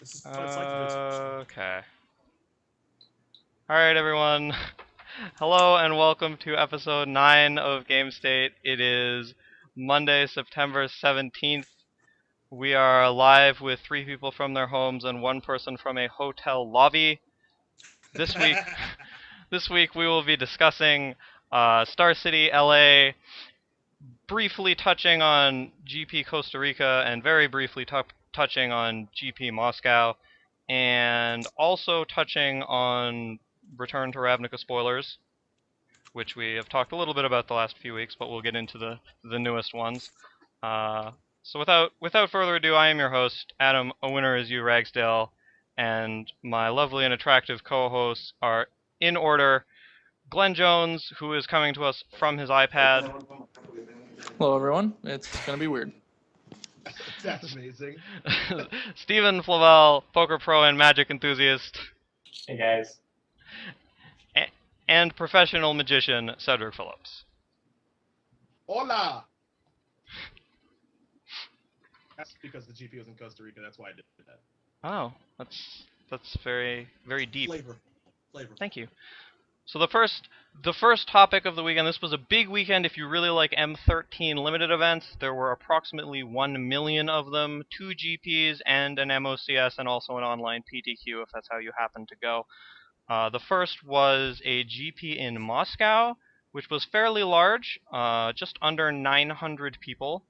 This is what it's like to do expression. Okay. Alright, everyone. Hello and welcome to episode 9 of Gamestate. It is Monday, September 17th. We are live with 3 people from their homes and 1 person from a hotel lobby. This week, this week we will be discussing Star City, LA, briefly touching on GP Costa Rica, and very briefly touching on GP Moscow, and also touching on Return to Ravnica spoilers, which we have talked a little bit about the last few weeks, but we'll get into the newest ones. So without further ado, I am your host, Adam. A winner is you, Ragsdale, and my lovely and attractive co-hosts are in order. Glenn Jones, who is coming to us from his iPad. Hello, everyone. It's gonna be weird. That's amazing. Stephen Flavel, poker pro and magic enthusiast. Hey guys. And professional magician Cedric Phillips. Hola! That's because the GP was in Costa Rica, that's why I did that. Oh, that's very, very deep. Flavor. Thank you. So the first topic of the weekend, this was a big weekend if you really like M13 limited events. There were approximately 1 million of them, 2 GPs and an MOCS, and also an online PTQ if that's how you happen to go. The first was a GP in Moscow, which was fairly large, just under 900 people,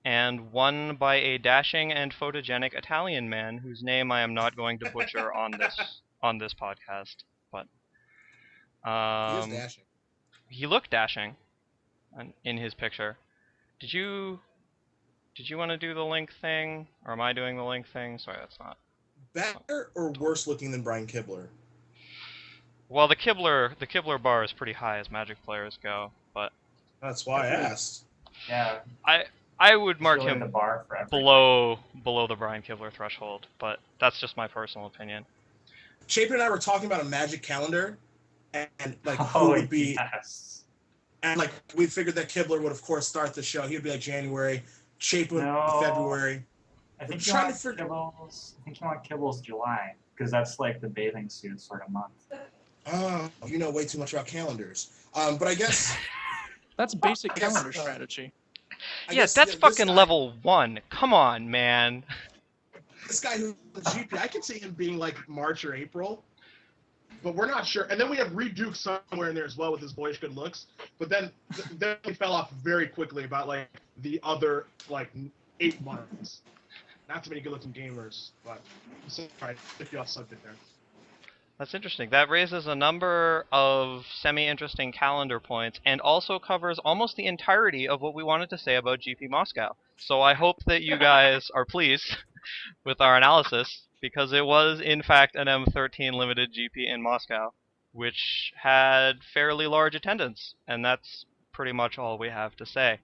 and won by a dashing and photogenic Italian man whose name I am not going to butcher on this podcast. But He is dashing. he looked dashing in his picture. Did you want to do the link thing, or am I doing the link thing? Sorry, that's not. Better or worse looking than Brian Kibler? Well, the Kibler bar is pretty high as Magic players go, but That's why I asked. Yeah. I would mark really him the bar for everything. below the Brian Kibler threshold, but that's just my personal opinion. Chapin and I were talking about a Magic calendar, and like who Oh, would be, yes. and like we figured that Kibler would of course start the show. He would be like January, Chapin would No. be February. I think you trying want to figure- Kibbles July, because that's like the bathing suit sort of month. Oh, you know way too much about calendars. But I guess That's basic I guess, calendar strategy. I Yeah, guess that's this fucking guy- level 1. Come on, man. This guy who's the GP, I could see him being like March or April, but we're not sure. And then we have Reed Duke somewhere in there as well with his boyish good looks. But then he fell off very quickly about like the other like 8 months. Not too many good-looking gamers, but sorry, if you off subject there. That's interesting. That raises a number of semi-interesting calendar points and also covers almost the entirety of what we wanted to say about GP Moscow. So I hope that you guys are pleased with our analysis, because it was in fact an M13 limited GP in Moscow, which had fairly large attendance, and that's pretty much all we have to say.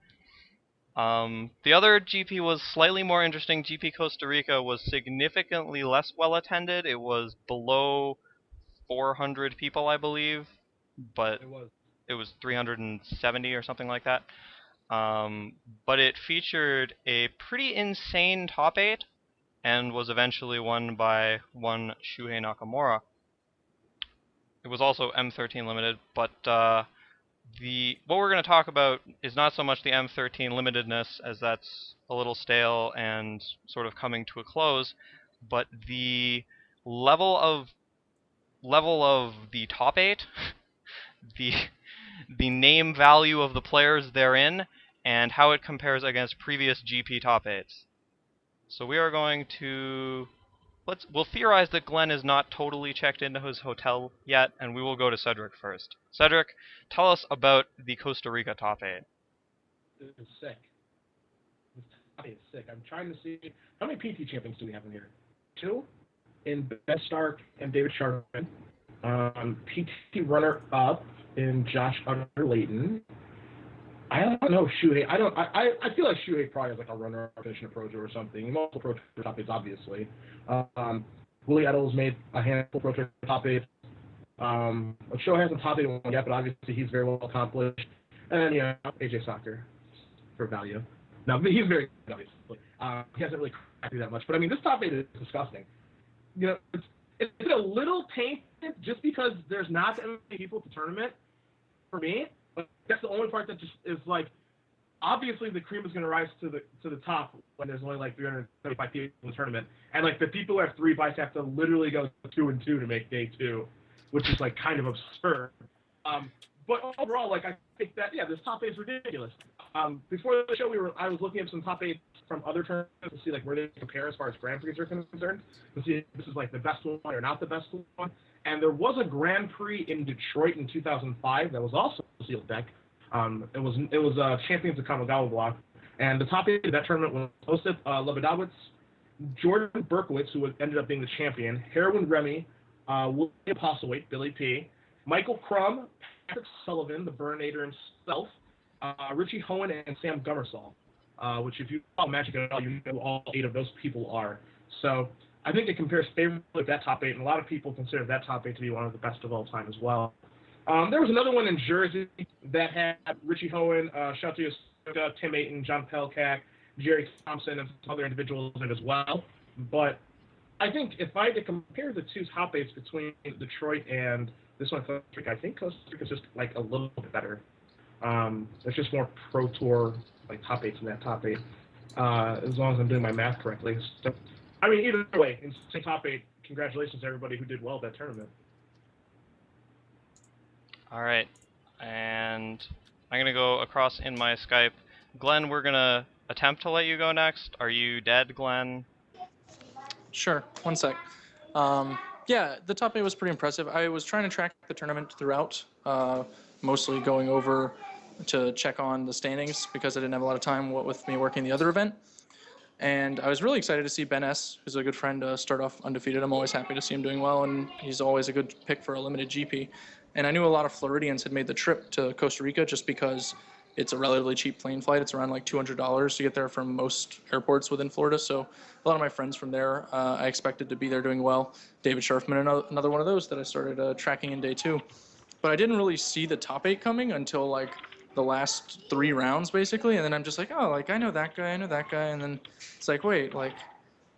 The other GP was slightly more interesting. GP Costa Rica was significantly less well attended. It was below 400 people, I believe, but it was 370 or something like that. But it featured a pretty insane top 8 and was eventually won by one Shuhei Nakamura. It was also M13 limited, but what we're going to talk about is not so much the M13 limitedness, as that's a little stale and sort of coming to a close, but the level of the top 8, the name value of the players therein, and how it compares against previous GP top 8s. So we are going to we'll theorize that Glenn is not totally checked into his hotel yet, and we will go to Cedric first. Cedric, tell us about the Costa Rica top 8. This is sick. This top 8 is sick. I'm trying to see how many PT champions do we have in here? 2? In Ben Stark and David Sharman. PT runner-up in Josh Utter-Layton. I don't know Shuhei. I feel like Shuhei probably has like a runner-up finish in a Pro Tour or something. He also Pro Tour top 8s, obviously. Willie Eddles made a handful of Pro Tour top 8s. Ochoa hasn't top 8 one yet, but obviously he's very well accomplished. And then, AJ Soccer for value. Now, he's very good, obviously. He hasn't really cracked through that much. But, I mean, this top 8 is disgusting. you know, it's a little tainted just because there's not that many people at the tournament for me. But that's the only part that just is like, obviously the cream is going to rise to the top when there's only like 375 people in the tournament, and like the people who have 3 buys have to literally go 2-2 to make day 2, which is like kind of absurd. But overall, like I think that this top 8 is ridiculous. Before the show, I was looking at some top 8 from other tournaments to see like where they compare as far as Grand Prix are concerned, to see if this is like the best one or not the best one. And there was a Grand Prix in Detroit in 2005 that was also a sealed deck. It was Champions of Kamigawa block, and the top 8 of that tournament was hosted Lebedowitz, Jordan Berkowitz, who ended up being the champion, Heroin Remy, William Postlethwaite, Billy P, Michael Crum, Patrick Sullivan, the Burnator himself, Richie Hohen, and Sam Gummersall, which if you follow Magic at all, you know who all 8 of those people are. So I think it compares favorably with that top 8, and a lot of people consider that top 8 to be one of the best of all time as well. There was another one in Jersey that had Richie Hohen, Shatu Yosuka, Tim Ayton, John Pelkak, Jerry Thompson, and some other individuals in it as well. But I think if I had to compare the 2 top 8s between Detroit and this one, Costa Rica, I think Costa Rica is just like a little bit better. There's just more Pro Tour like top 8s in that top 8, as long as I'm doing my math correctly. So, I mean, either way, in the top 8, congratulations to everybody who did well at that tournament. All right, and I'm gonna go across in my Skype. Glenn, we're gonna attempt to let you go next. Are you dead, Glenn? Sure. One sec. Yeah, the top 8 was pretty impressive. I was trying to track the tournament throughout, mostly going over to check on the standings because I didn't have a lot of time with me working the other event. And I was really excited to see Ben S., who's a good friend, start off undefeated. I'm always happy to see him doing well, and he's always a good pick for a limited GP. And I knew a lot of Floridians had made the trip to Costa Rica just because it's a relatively cheap plane flight. It's around like $200 to get there from most airports within Florida. So a lot of my friends from there, I expected to be there doing well. David Scharfman, another one of those that I started tracking in day 2. But I didn't really see the top 8 coming until like the last 3 rounds, basically. And then I'm just like, oh, like I know that guy, And then it's like, wait, like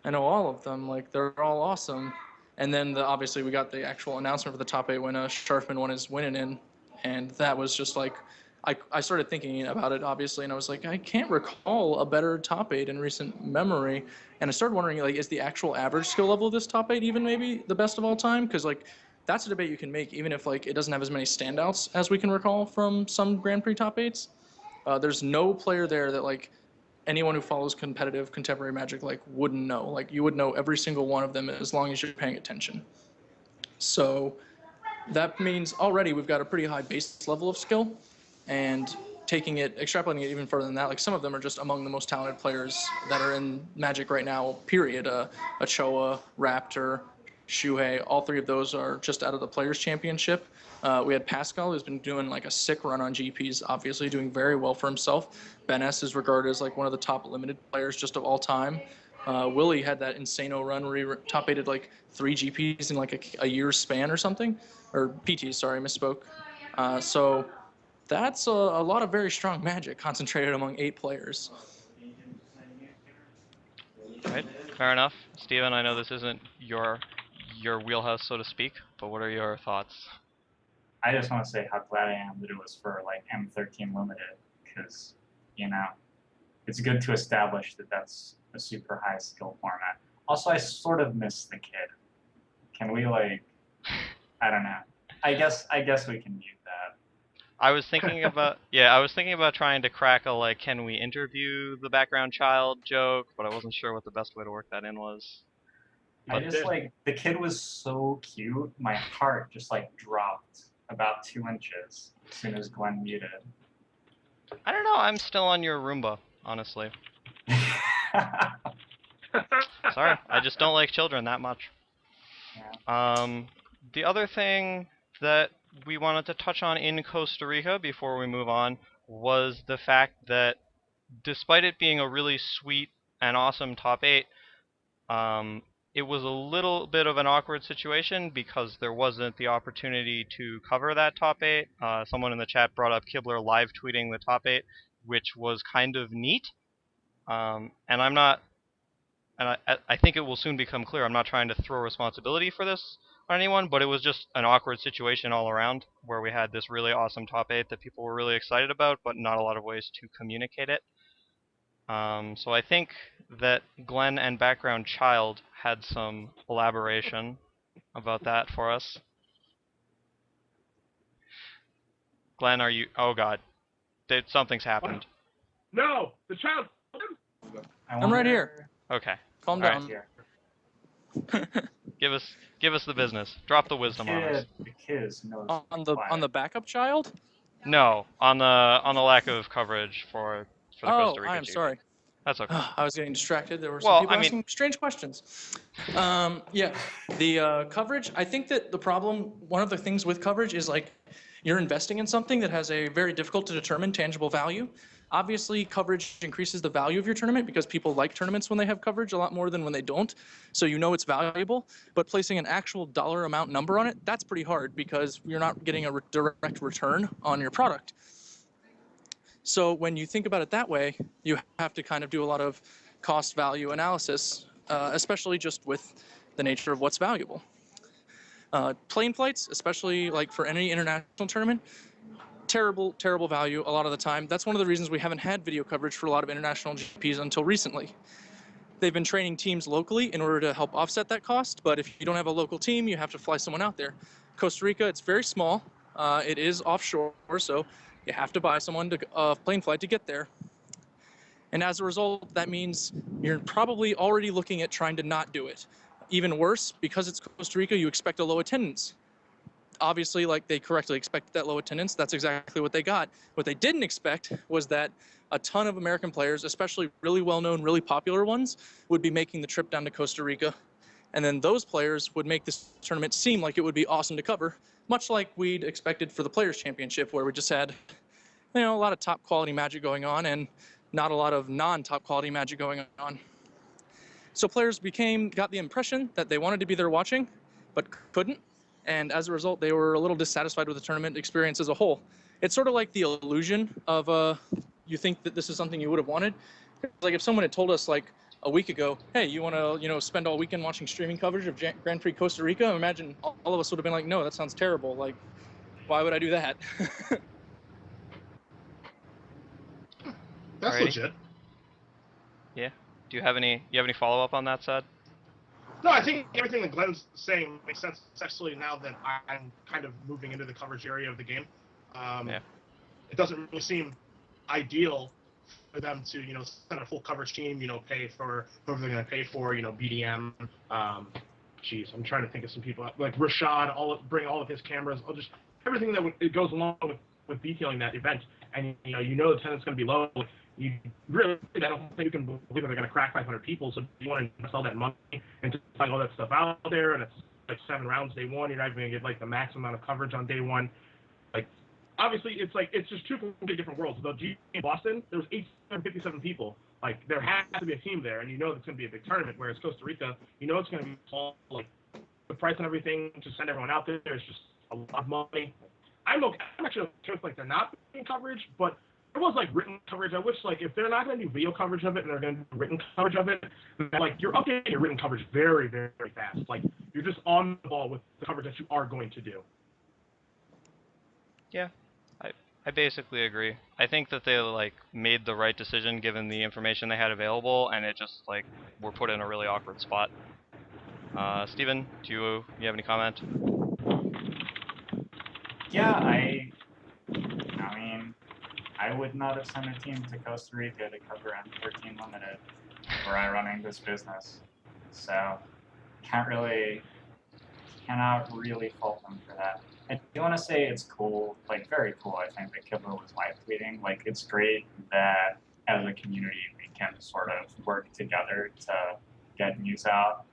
I know all of them. Like they're all awesome. And then obviously we got the actual announcement for the top 8 when Scharfman won his winning in. And that was just like, I started thinking about it, obviously, and I was like, I can't recall a better top 8 in recent memory. And I started wondering, like, is the actual average skill level of this top 8 even maybe the best of all time? Because, like, that's a debate you can make, even if, like, it doesn't have as many standouts as we can recall from some Grand Prix top 8s. There's no player there that, like, anyone who follows competitive contemporary Magic, like, wouldn't know. Like, you would know every single one of them as long as you're paying attention. So that means already we've got a pretty high base level of skill. And extrapolating it even further than that, like some of them are just among the most talented players that are in Magic right now, period. Ochoa, Raptor, Shuhei, all 3 of those are just out of the Players' Championship. We had Pascal, who's been doing like a sick run on GPs, obviously doing very well for himself. Ben S. is regarded as like one of the top limited players just of all time. Willie had that insano run where he top 8'd like 3 GPs in like a year's span or something. Or PTs, sorry, misspoke. So that's a lot of very strong Magic concentrated among 8 players. Right, fair enough. Steven, I know this isn't your wheelhouse, so to speak, but what are your thoughts? I just want to say how glad I am that it was for like M13 Limited, because, you know, it's good to establish that that's a super high skill format. Also, I sort of miss the kid. Can we like, I don't know. I guess we can mute that. I was thinking about trying to crack a like, can we interview the background child joke, but I wasn't sure what the best way to work that in was. I just like, the kid was so cute, my heart just like dropped about 2 inches as soon as Glenn muted. I don't know, I'm still on your Roomba, honestly. Sorry, I just don't like children that much. Yeah. The other thing that we wanted to touch on in Costa Rica before we move on was the fact that despite it being a really sweet and awesome top 8, it was a little bit of an awkward situation because there wasn't the opportunity to cover that top 8. Someone in the chat brought up Kibler live tweeting the top 8, which was kind of neat. And I'm not and I think it will soon become clear, I'm not trying to throw responsibility for this on anyone, but it was just an awkward situation all around where we had this really awesome top 8 that people were really excited about, but not a lot of ways to communicate it. So I think that Glenn and Background Child had some elaboration about that for us. Glenn, are you... Oh, God. Something's happened. No, the child. I'm right here. Okay. Calm All down. Give us the business. Drop the wisdom on us. The kids knows On the backup child? No, on the lack of coverage for the Costa Rica I'm GP. sorry. That's okay. I was getting distracted. There were some people asking strange questions. Yeah, the coverage. I think that the problem, one of the things with coverage is like you're investing in something that has a very difficult to determine tangible value. Obviously, coverage increases the value of your tournament because people like tournaments when they have coverage a lot more than when they don't. So you know it's valuable, but placing an actual dollar amount number on it, that's pretty hard because you're not getting a direct return on your product. So when you think about it that way, you have to kind of do a lot of cost value analysis, especially just with the nature of what's valuable. Plane flights, especially like for any international tournament, terrible value a lot of the time. That's one of the reasons we haven't had video coverage for a lot of international GPs until recently. They've been training teams locally in order to help offset that cost, but if you don't have a local team, you have to fly someone out there. Costa Rica, it's very small. It is offshore, so you have to buy someone a plane flight to get there. And as a result, that means you're probably already looking at trying to not do it. Even worse, because it's Costa Rica, you expect a low attendance. Obviously, like they correctly expected that low attendance, that's exactly what they got. What they didn't expect was that a ton of American players, especially really well-known, really popular ones, would be making the trip down to Costa Rica. And then those players would make this tournament seem like it would be awesome to cover, much like we'd expected for the Players' Championship, where we just had, a lot of top quality Magic going on and not a lot of non-top quality Magic going on. So players got the impression that they wanted to be there watching, but couldn't. And as a result, they were a little dissatisfied with the tournament experience as a whole. It's sort of like the illusion of you think that this is something you would have wanted. Like if someone had told us like a week ago, hey, you want to spend all weekend watching streaming coverage of Grand Prix Costa Rica? Imagine all of us would have been like, no, that sounds terrible. Like, why would I do that? That's Alrighty. legit. Yeah. Do you have any follow-up on that, Sad? No, I think everything that Glenn's saying makes sense, especially now that I'm kind of moving into the coverage area of the game. Yeah. It doesn't really seem ideal for them to, send a full coverage team, pay for whoever they're going to pay for, BDM. I'm trying to think of some people like Rashad. Bring all of his cameras. Everything that it goes along with detailing that event, and the attendance is going to be low. You really, I don't think you can believe that they're going to crack 500 people. So you want to invest all that money into putting all that stuff out there, and it's like 7 rounds day one. You're not even going to get like the maximum amount of coverage on day one. Like, obviously, it's just two completely different worlds. The GP in Boston, there was 857 people. Like, there has to be a team there, and it's going to be a big tournament. Whereas Costa Rica, it's going to be small. Like, the price and everything to send everyone out there is just a lot of money. I'm actually okay with like they're not doing coverage, but there was like written coverage. I wish like if they're not going to do video coverage of it and they're going to do written coverage of it, like you're updating your written coverage very, very, very fast. Like you're just on the ball with the coverage that you are going to do. Yeah, I basically agree. I think that they like made the right decision given the information they had available, and it just like were put in a really awkward spot. Steven, do you have any comment? Yeah, I mean, I would not have sent a team to Costa Rica to cover M13 Limited were I running this business. So, cannot really fault them for that. I do want to say it's cool, like very cool, I think, that Kibler was live tweeting. Like, it's great that as a community we can sort of work together to get news out.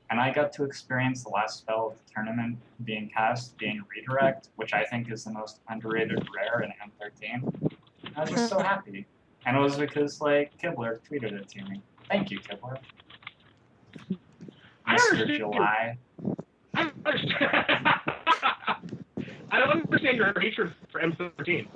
And I got to experience the last spell of the tournament being cast, being redirect, which I think is the most underrated rare in M13. I was just so happy. And it was because, like, Kibler tweeted it to me. Thank you, Kibler. Mr. July. I don't understand your hatred for M13.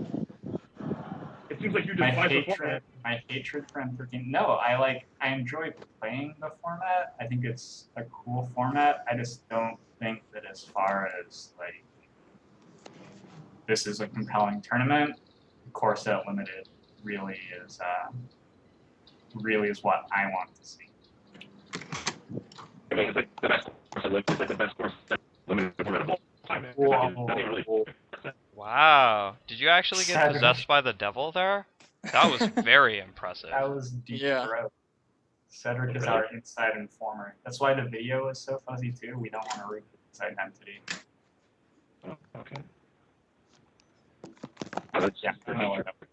It seems like you my despise the format. hatred for M13. No, I enjoy playing the format. I think it's a cool format. I just don't think that as far as like this is a compelling tournament, Corsa Limited really is what I want to see. I mean, it's like the best course. It's like the best course limited format of all time. Whoa. Nothing really. Wow. Did you actually get Cedric. possessed by the devil there? That was very impressive. That was deep Yeah. throat. Cedric is our inside informer. That's why the video is so fuzzy too. We don't want to read the inside entity. Oh, okay. Yeah, I know what that was.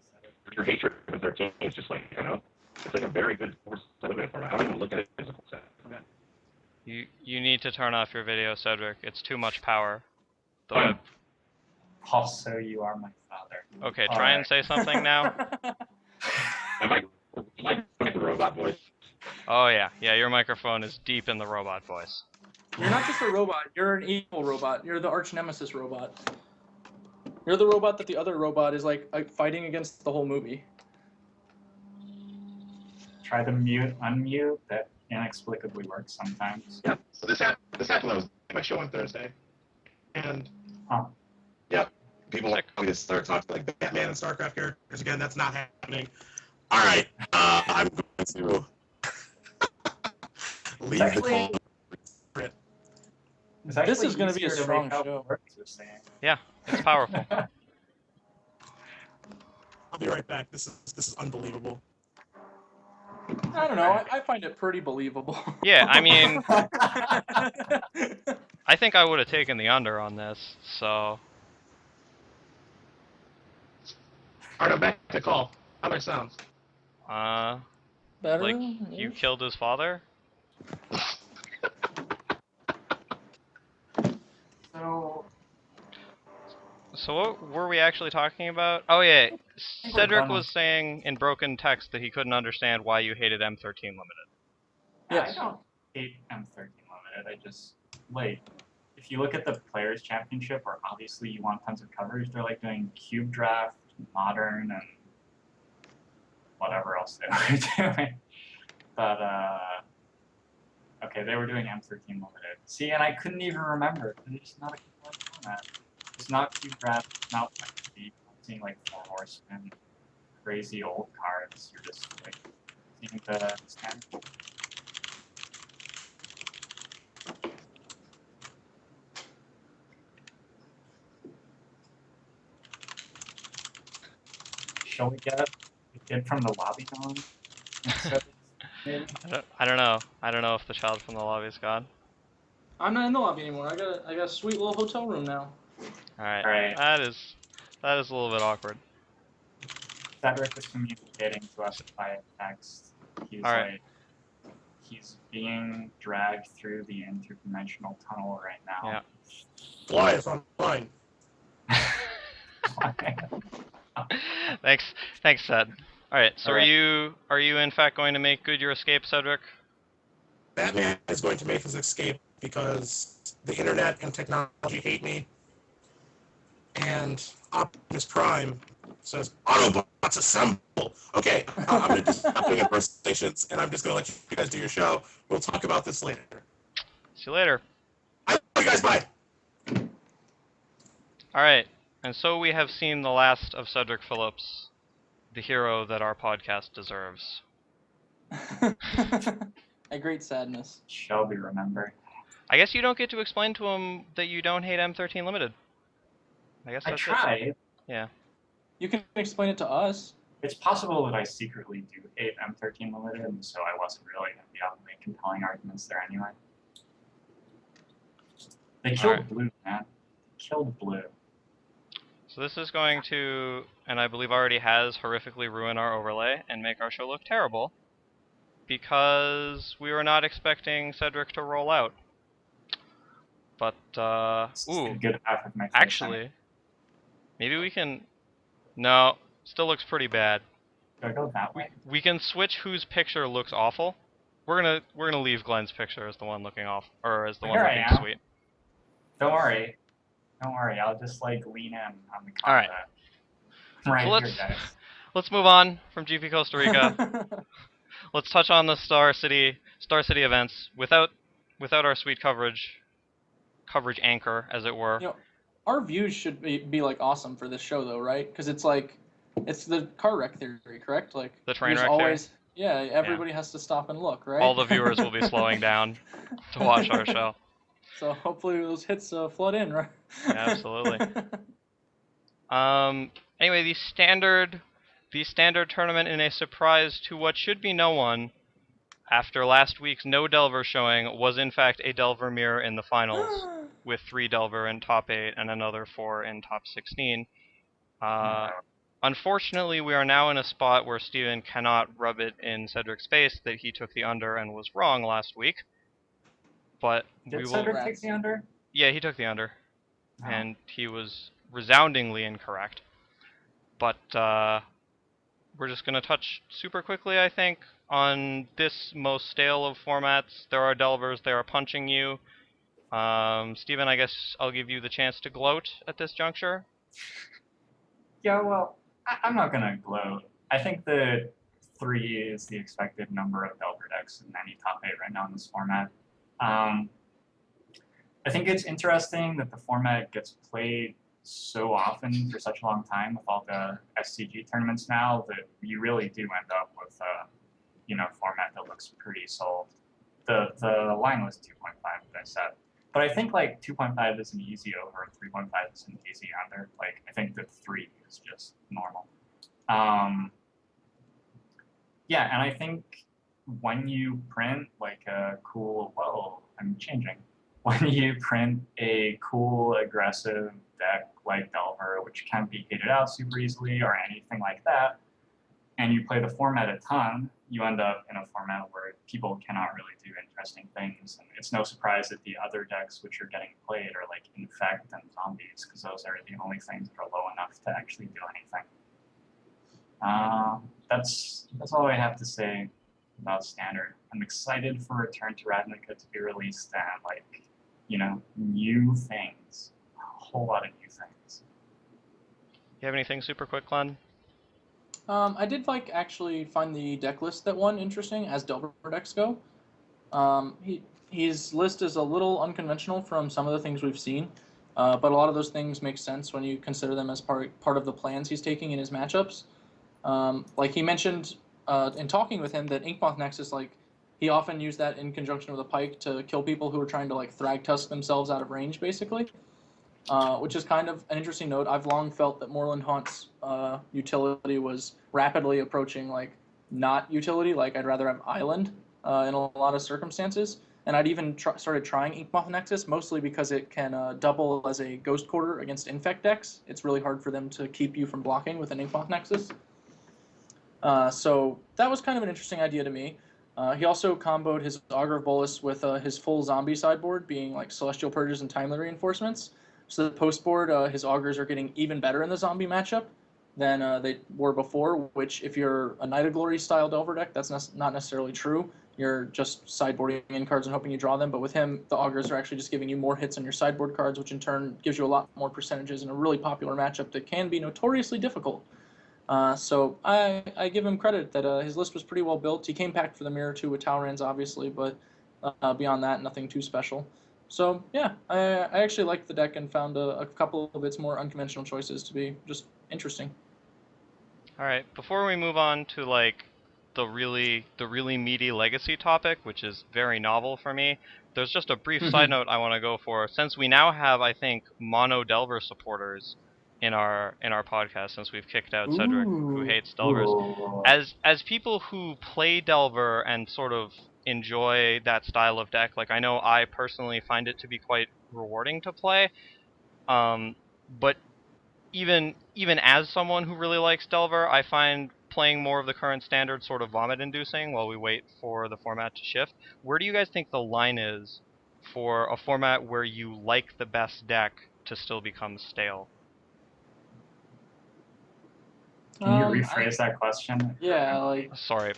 Your hatred for 13 is just like, you know, it's like a very good course limited format. I don't even look at it as a full set. You need to turn off your video, Cedric. It's too much power. The web. Also, you are my father. Okay, try and say something now. I like the robot voice. Oh yeah, your microphone is deep in the robot voice. You're not just a robot. You're an evil robot. You're the arch nemesis robot. You're the robot that the other robot is like fighting against the whole movie. Try to unmute. That inexplicably works sometimes. Yeah. So this happened. I was at my show on Thursday, and people want me to start talking like Batman and StarCraft characters again. That's not happening. All right, I'm going to leave the call. This is going to be a strong show. Yeah, it's powerful. I'll be right back. This is unbelievable. I don't know. I find it pretty believable. Yeah, I mean, I think I would have taken the under on this, so. All right, I'm back to call. How do I sound? Better? Like you killed his father? So what were we actually talking about? Oh yeah, Cedric was saying in broken text that he couldn't understand why you hated M13 Limited. Yes. I don't hate M13 Limited. I just, like, if you look at the Players' Championship, where obviously you want tons of coverage, they're like doing Cube Draft, Modern, and whatever else they were doing. But, okay, they were doing M13 Limited. See, and I couldn't even remember. It's just not a compelling format. It's not Cube Draft, it's not Legacy. I'm seeing like Four Horsemen, crazy old cards. You're just like seeing the standard. Shall we get a kid from the lobby on? I don't know. I don't know if the child from the lobby's gone. I'm not in the lobby anymore. I got a sweet little hotel room now. Alright. That is a little bit awkward. Cedric is communicating to us via text. He's like, he's being dragged through the interdimensional tunnel right now. Yeah. Fly is online. Thanks, Ced. Alright, so are you in fact going to make good your escape, Cedric? Batman is going to make his escape because the internet and technology hate me. And Optimus Prime says, Autobots assemble! Okay, I'm going to just stop doing impersonations, and I'm just going to let you guys do your show. We'll talk about this later. See you later. I love you guys, bye! Alright, and so we have seen the last of Cedric Phillips, the hero that our podcast deserves. A great sadness. Shall be remembered. I guess you don't get to explain to him that you don't hate M13 Limited. I guess that's tried. it. Yeah. You can explain it to us. It's possible that I secretly do hate M13 Limited, and so I wasn't really going to be able to make compelling arguments there anyway. They killed Blue, man. They killed Blue. So this is going to, and I believe already has, horrifically ruin our overlay and make our show look terrible, because we were not expecting Cedric to roll out. But, ooh, good half of my actually, maybe we can, no, still looks pretty bad. Do I go that way? We can switch whose picture looks awful. We're gonna leave Glenn's picture as the one looking off, or as the one looking sweet. Don't worry, I'll just like lean in on the content. All right. Right So here, guys. let's move on from GP Costa Rica. Let's touch on the Star City events without our sweet coverage anchor, as it were. You know, our views should be like awesome for this show though, right? Because it's like, it's the car wreck theory, correct? Like The train there's wreck always, yeah, everybody has to stop and look, right? All the viewers will be slowing down to watch our show. So hopefully those hits flood in, right? Absolutely. Anyway, the standard tournament in a surprise to what should be no one, after last week's no Delver showing, was in fact a Delver mirror in the finals, with 3 Delver in top 8 and another 4 in top 16. Unfortunately, we are now in a spot where Steven cannot rub it in Cedric's face that he took the under and was wrong last week. But Did Cedric take the under? Yeah, he took the under. Oh. And he was resoundingly incorrect. But we're just going to touch super quickly, I think, on this most stale of formats. There are Delvers, they are punching you. Steven, I guess I'll give you the chance to gloat at this juncture. Yeah, well, I'm not going to gloat. I think that 3 is the expected number of Delver decks in any top 8 right now in this format. I think it's interesting that the format gets played so often for such a long time with all the SCG tournaments now that you really do end up with a format that looks pretty sold. The line was 2.5 that I said. But I think like 2.5 is an easy over, 3.5 is an easy under. Like I think that 3 is just normal. Yeah, and I think when you print like a cool, when you print a cool, aggressive deck like Delver, which can't be hated out super easily or anything like that, and you play the format a ton, you end up in a format where people cannot really do interesting things. And it's no surprise that the other decks which are getting played are like Infect and Zombies, because those are the only things that are low enough to actually do anything. That's all I have to say about Standard. I'm excited for Return to Ravnica to be released and like, new things. A whole lot of new things. You have anything super quick, Glenn? I did actually find the deck list that one interesting as Delver decks go. His list is a little unconventional from some of the things we've seen, but a lot of those things make sense when you consider them as part of the plans he's taking in his matchups. Like he mentioned in talking with him that Inkmoth Nexus, he often used that in conjunction with a Pike to kill people who were trying to Thragtusk themselves out of range, basically. Which is kind of an interesting note. I've long felt that Moorland Haunt's utility was rapidly approaching not utility. I'd rather have Island in a lot of circumstances. And I'd even started trying Inkmoth Nexus, mostly because it can double as a Ghost Quarter against Infect decks. It's really hard for them to keep you from blocking with an Inkmoth Nexus. So that was kind of an interesting idea to me. He also comboed his Augur of Bolus with his full zombie sideboard, being Celestial Purges and Timely Reinforcements. So the post board, his Augurs are getting even better in the zombie matchup than they were before, which if you're a Night of Glory style Delver deck, that's not necessarily true. You're just sideboarding in cards and hoping you draw them. But with him, the Augurs are actually just giving you more hits on your sideboard cards, which in turn gives you a lot more percentages in a really popular matchup that can be notoriously difficult. So I give him credit that his list was pretty well built. He came packed for the mirror too with Talrans, obviously, but beyond that, nothing too special. So yeah, I actually liked the deck and found a couple of its more unconventional choices to be just interesting. All right, before we move on to the really meaty legacy topic, which is very novel for me, there's just a brief side note I want to go for. Since we now have, I think, mono Delver supporters in our podcast, since we've kicked out Cedric, who hates Delvers, as people who play Delver and sort of enjoy that style of deck, I know I personally find it to be quite rewarding to play, but even as someone who really likes Delver, I find playing more of the current standard sort of vomit-inducing while we wait for the format to shift. Where do you guys think the line is for a format where you like the best deck to still become stale? Can you rephrase that question? Yeah, Sorry.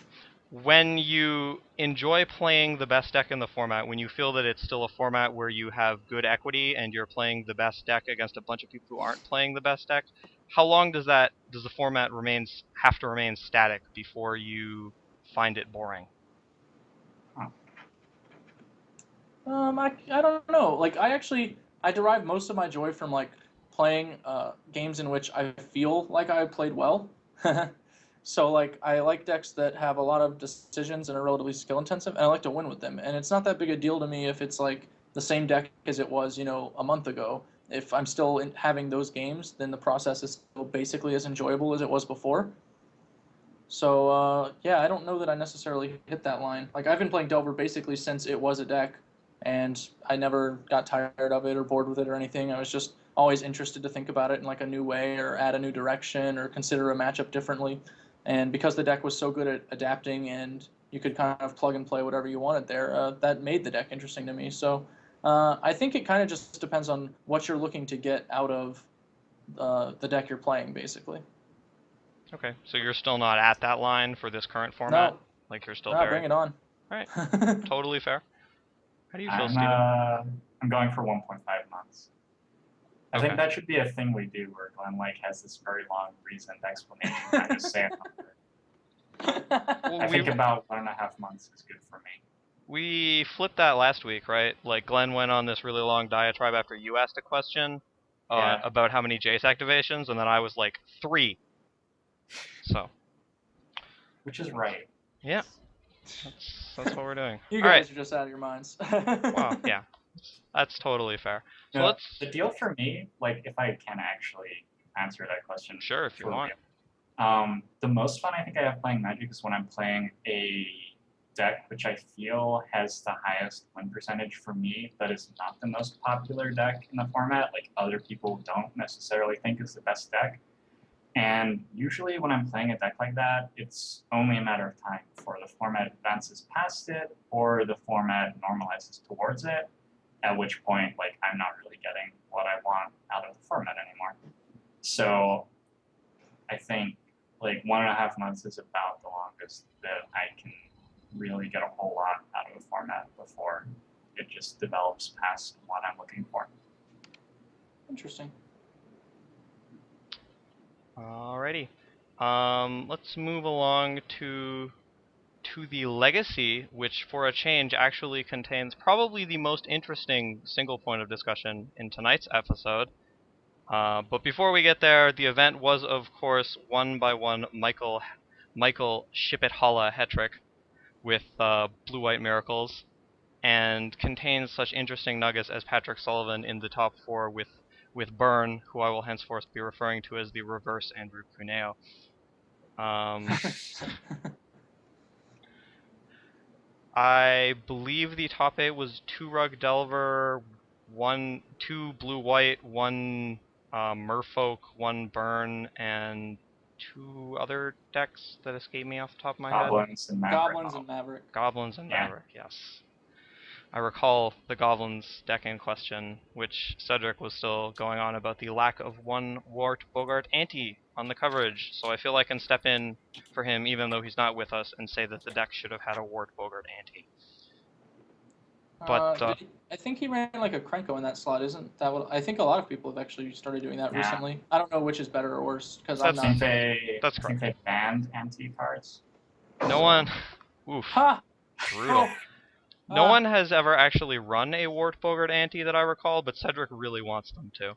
When you enjoy playing the best deck in the format, when you feel that it's still a format where you have good equity and you're playing the best deck against a bunch of people who aren't playing the best deck, how long does the format have to remain static before you find it boring? I don't know. Like, I derive most of my joy from, like, playing games in which I feel like I played well. So, like, I like decks that have a lot of decisions and are relatively skill intensive, and I like to win with them. And it's not that big a deal to me if it's, like, the same deck as it was, a month ago. If I'm still having those games, then the process is still basically as enjoyable as it was before. So, yeah, I don't know that I necessarily hit that line. Like, I've been playing Delver basically since it was a deck, and I never got tired of it or bored with it or anything. I was just always interested to think about it in, like, a new way or add a new direction or consider a matchup differently. And because the deck was so good at adapting and you could kind of plug and play whatever you wanted there, that made the deck interesting to me. So I think it kind of just depends on what you're looking to get out of the deck you're playing, basically. Okay, so you're still not at that line for this current format? No, Like, you're still no, very... bring it on. All right, totally fair. How do you feel, I'm, Steven? I'm going for 1.5 months. I Okay. think that should be a thing we do where Glenn like has this very long reasoned explanation. I just say a number. Well, I think about 1.5 months is good for me. we flipped that last week, right? Like, Glenn went on this really long diatribe after you asked a question Yeah. about how many Jace activations, and then I was like, 3. So, Which is right. yeah, that's what we're doing. You All guys right. are just out of your minds. Wow, yeah, that's totally fair. So No, let's... the deal for me, like if I can actually answer that question. Sure, if you want. The most fun I think I have playing Magic is when I'm playing a deck which I feel has the highest win percentage for me, that is not the most popular deck in the format, like other people don't necessarily think is the best deck. And usually when I'm playing a deck like that, it's only a matter of time before the format advances past it or the format normalizes towards it, at which point like I'm not really getting what I want out of the format anymore. So I think like 1.5 months is about the longest that I can really get a whole lot out of the format before it just develops past what I'm looking for. Interesting. Alrighty. Let's move along to the Legacy, which for a change actually contains probably the most interesting single point of discussion in tonight's episode. But before we get there, the event was, of course, won by one Michael Shipit-Halla Hetrick with Blue-White Miracles, and contains such interesting nuggets as Patrick Sullivan in the top 4 with Burn, who I will henceforth be referring to as the reverse Andrew Cuneo. I believe the top 8 was 2 Rug Delver, 2 Blue-White, 1 Merfolk, 1 Burn, and 2 other decks that escape me off the top of my head. Goblins and Maverick. Goblins and Yeah. Maverick, yes. I recall the Goblins deck in question, which Cedric was still going on about the lack of 1 Wart Bogart anti on the coverage, so I feel I can step in for him even though he's not with us and say that the deck should have had a Wart Bogart anti. But I think he ran like a Krenko in that slot, isn't that what? I think a lot of people have actually started doing that Yeah. recently. I don't know which is better or worse because I'm That's- not. That's I think they banned anti cards. no one... Oof. Ha! Brutal. No Ah. one has ever actually run a Wart Bogart anti that I recall, but Cedric really wants them to.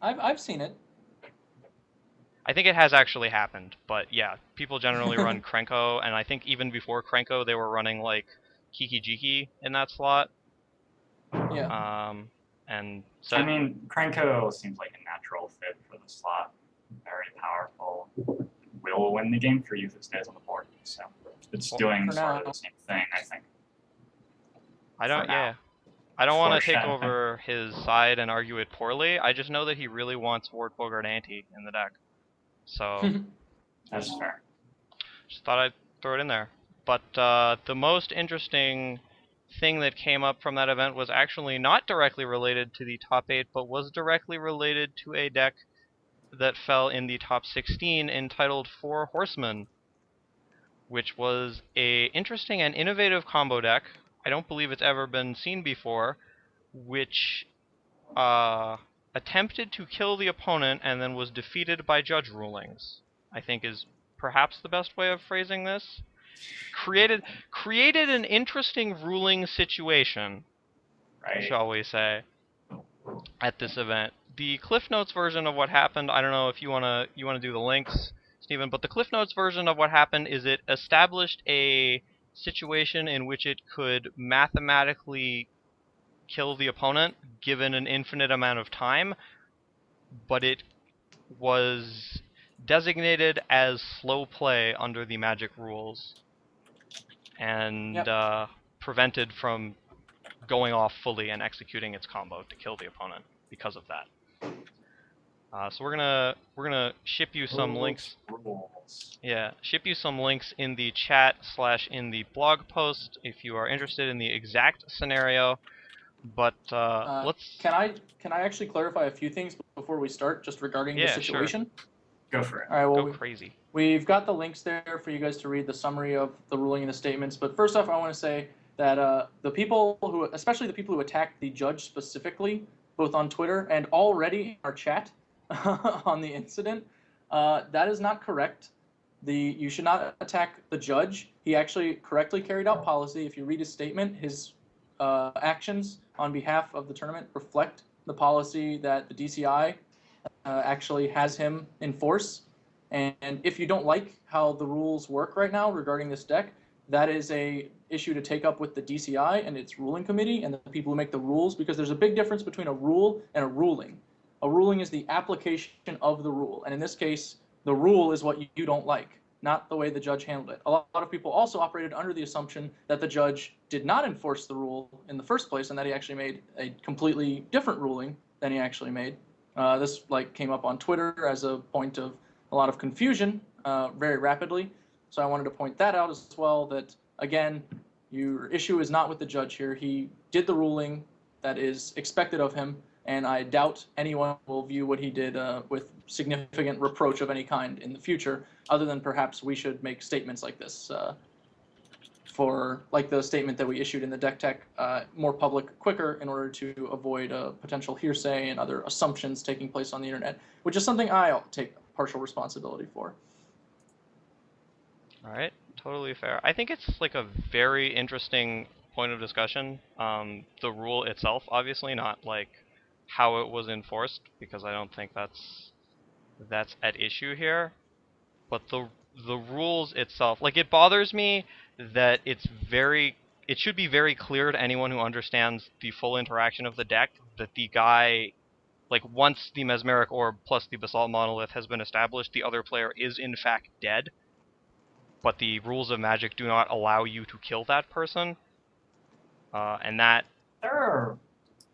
I've seen it. I think it has actually happened, but yeah, people generally run Krenko, and I think even before Krenko they were running like Kiki Jiki in that slot. Yeah. And I mean, Krenko seems like a natural fit for the slot. Very powerful. Will win the game for you if it stays on the board. So it's doing for sort now. of the same thing, I think. I don't for now. I don't want to take Foreshadowing. over his side and argue it poorly. I just know that he really wants Wart Bogart anti in the deck. So That's fair. just thought I'd throw it in there. But the most interesting thing that came up from that event was actually not directly related to the top 8, but was directly related to a deck that fell in the top 16 entitled Four Horsemen, which was a interesting and innovative combo deck. I don't believe it's ever been seen before, which attempted to kill the opponent and then was defeated by judge rulings, I think is perhaps the best way of phrasing this. Created an interesting ruling situation, Right. shall we say, at this event. The Cliff Notes version of what happened, I don't know if you wanna do the links, Stephen, but the Cliff Notes version of what happened is it established a situation in which it could mathematically kill the opponent given an infinite amount of time, but it was designated as slow play under the Magic rules and prevented from going off fully and executing its combo to kill the opponent because of that. So we're gonna ship you some links. Rules. Yeah, ship you some links in the chat / in the blog post if you are interested in the exact scenario. But let's. Can I actually clarify a few things before we start, just regarding the situation? Sure. Go for it. All right. Well, go crazy. We've got the links there for you guys to read the summary of the ruling and the statements. But first off, I want to say that the people who, especially the people who attacked the judge specifically, both on Twitter and already in our chat on the incident, that is not correct. You should not attack the judge. He actually correctly carried out policy. If you read his statement, his actions on behalf of the tournament reflect the policy that the DCI actually has him enforce. And if you don't like how the rules work right now regarding this deck, that is a issue to take up with the DCI and its ruling committee and the people who make the rules, because there's a big difference between a rule and a ruling. A ruling is the application of the rule, and in this case, the rule is what you don't like, not the way the judge handled it. A lot of people also operated under the assumption that the judge did not enforce the rule in the first place and that he actually made a completely different ruling than he actually made. This came up on Twitter as a point of a lot of confusion very rapidly. So I wanted to point that out as well, that, again, your issue is not with the judge here. He did the ruling that is expected of him, and I doubt anyone will view what he did with significant reproach of any kind in the future, other than perhaps we should make statements like this for, like the statement that we issued in the deck tech, more public, quicker, in order to avoid potential hearsay and other assumptions taking place on the internet, which is something I'll take partial responsibility for. All right, totally fair. I think it's like a very interesting point of discussion. The rule itself, obviously, not like how it was enforced, because I don't think that's at issue here. But the rules itself, like, it bothers me that it should be very clear to anyone who understands the full interaction of the deck that the guy, like, once the Mesmeric Orb plus the Basalt Monolith has been established, the other player is in fact dead. But the rules of Magic do not allow you to kill that person. And that... There are,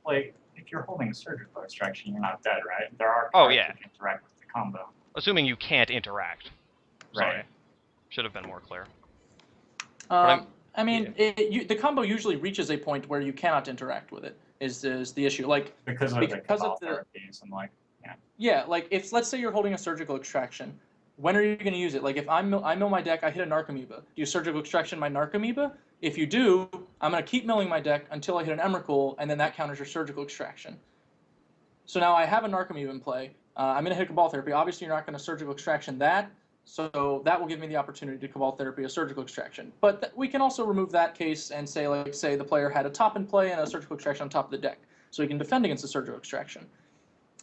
like, if you're holding a surgical extraction, you're not dead, right? There are cards that can interact with the combo. Assuming you can't interact. Sorry. Right. Should have been more clear. I mean, the combo usually reaches a point where you cannot interact with it, is the issue. Like, because of the therapies and, like, yeah, like, if, let's say you're holding a surgical extraction, when are you going to use it? Like, if I mill my deck, I hit a Narcomoeba. Do you surgical extraction my Narcomoeba? If you do, I'm going to keep milling my deck until I hit an Emrakul, and then that counters your surgical extraction. So now I have a Narcomoeba in play. I'm going to hit Cabal Therapy. Obviously, you're not going to surgical extraction that, so that will give me the opportunity to Cabal Therapy a surgical extraction. But we can also remove that case and say, like, say the player had a top in play and a surgical extraction on top of the deck, so he can defend against a surgical extraction.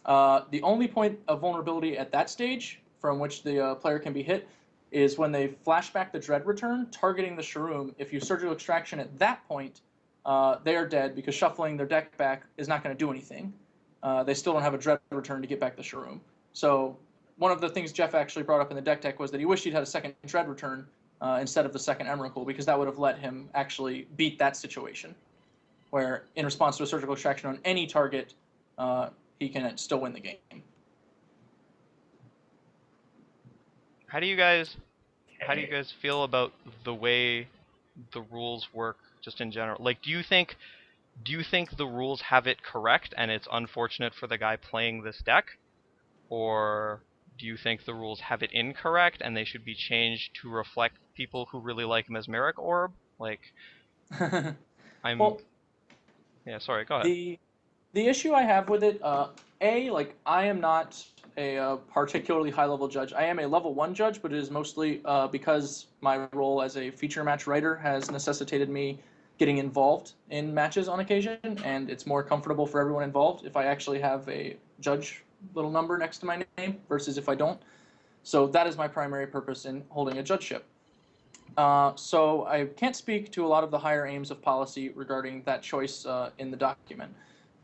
The only point of vulnerability at that stage from which the player can be hit is when they flashback the Dread Return, targeting the Shroom. If you surgical extraction at that point, they are dead, because shuffling their deck back is not going to do anything. They still don't have a Dread Return to get back the Shroom. So one of the things Jeff actually brought up in the deck tech was that he wished he'd had a second Dread Return instead of the second Emrakul, because that would have let him actually beat that situation, where in response to a surgical extraction on any target, he can still win the game. How do you guys feel about the way the rules work just in general? Like, do you think the rules have it correct and it's unfortunate for the guy playing this deck? Or do you think the rules have it incorrect and they should be changed to reflect people who really like Mesmeric Orb? Like, Well, yeah, sorry, go ahead. The issue I have with it, like, I am not a particularly high-level judge. I am a level 1 judge, but it is mostly because my role as a feature match writer has necessitated me getting involved in matches on occasion, and it's more comfortable for everyone involved if I actually have a judge little number next to my name versus if I don't. So that is my primary purpose in holding a judgeship. So I can't speak to a lot of the higher aims of policy regarding that choice in the document.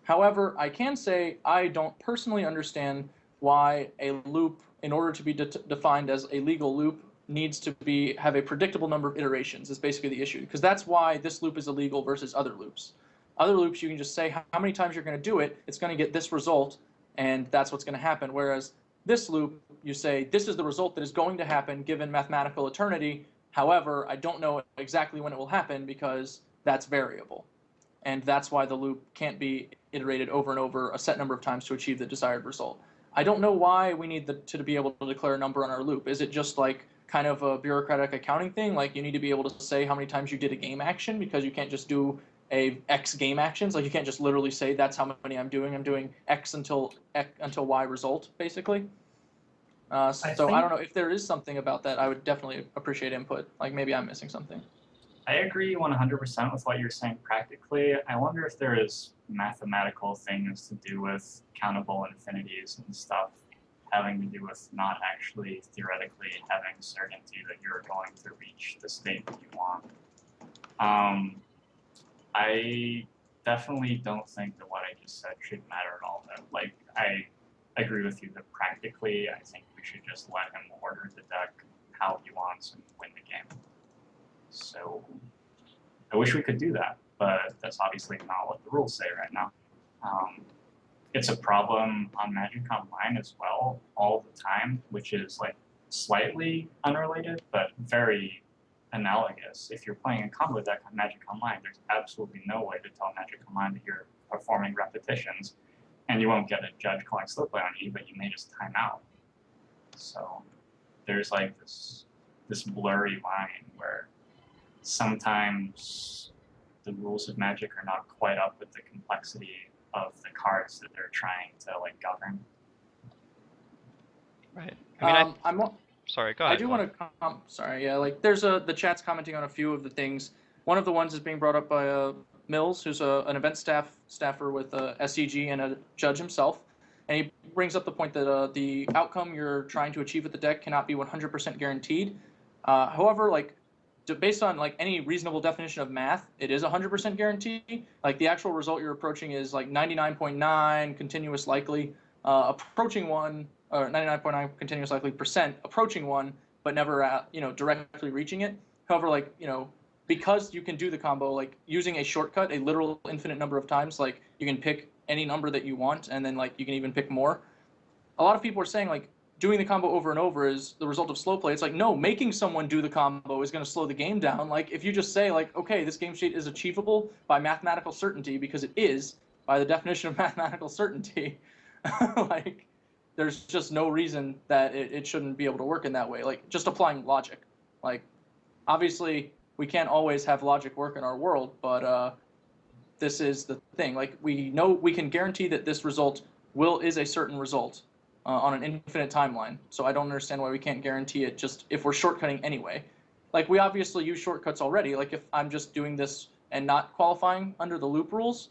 However, I can say I don't personally understand why a loop, in order to be defined as a legal loop, needs to have a predictable number of iterations is basically the issue. Because that's why this loop is illegal versus other loops. Other loops, you can just say how many times you're going to do it, it's going to get this result, and that's what's going to happen. Whereas this loop, you say, this is the result that is going to happen given mathematical eternity. However, I don't know exactly when it will happen because that's variable. And that's why the loop can't be iterated over and over a set number of times to achieve the desired result. I don't know why we need to be able to declare a number on our loop. Is it just like kind of a bureaucratic accounting thing? Like you need to be able to say how many times you did a game action because you can't just do a X game actions. Like you can't just literally say that's how many I'm doing. I'm doing X until Y result, basically. So I don't know if there is something about that. I would definitely appreciate input. Like maybe I'm missing something. I agree 100% with what you're saying practically. I wonder if there is mathematical things to do with countable infinities and stuff having to do with not actually theoretically having certainty that you're going to reach the state that you want. I definitely don't think that what I just said should matter at all. That, like, I agree with you that practically I think we should just let him order the deck how he wants and win the game. So I wish we could do that, but that's obviously not what the rules say right now. It's a problem on Magic Online as well all the time, which is like slightly unrelated, but very analogous. If you're playing a combo deck on Magic Online, there's absolutely no way to tell Magic Online that you're performing repetitions, and you won't get a judge calling slow play on you, but you may just time out. So there's like this blurry line where sometimes the rules of Magic are not quite up with the complexity of the cards that they're trying to like govern. Right. I mean, sorry, go ahead. I do want to. Sorry, yeah. Like, there's the chat's commenting on a few of the things. One of the ones is being brought up by Mills, who's an event staffer with SCG and a judge himself, and he brings up the point that the outcome you're trying to achieve with the deck cannot be 100% guaranteed. However, like, based on like any reasonable definition of math, it is 100% guaranteed. Like the actual result you're approaching is like 99.9 continuous likely, approaching 1, or 99.9 continuous likely percent approaching 1, but never directly reaching it. However, like, because you can do the combo like using a shortcut a literal infinite number of times, like you can pick any number that you want, and then like you can even pick more. A lot of people are saying like doing the combo over and over is the result of slow play. It's like, no, making someone do the combo is going to slow the game down. Like, if you just say, like, okay, this game state is achievable by mathematical certainty, because it is, by the definition of mathematical certainty, like, there's just no reason that it shouldn't be able to work in that way. Like, just applying logic. Like, obviously, we can't always have logic work in our world, but this is the thing. Like, we know we can guarantee that this result is a certain result. On an infinite timeline. So I don't understand why we can't guarantee it just if we're shortcutting anyway. Like, we obviously use shortcuts already. Like, if I'm just doing this and not qualifying under the loop rules,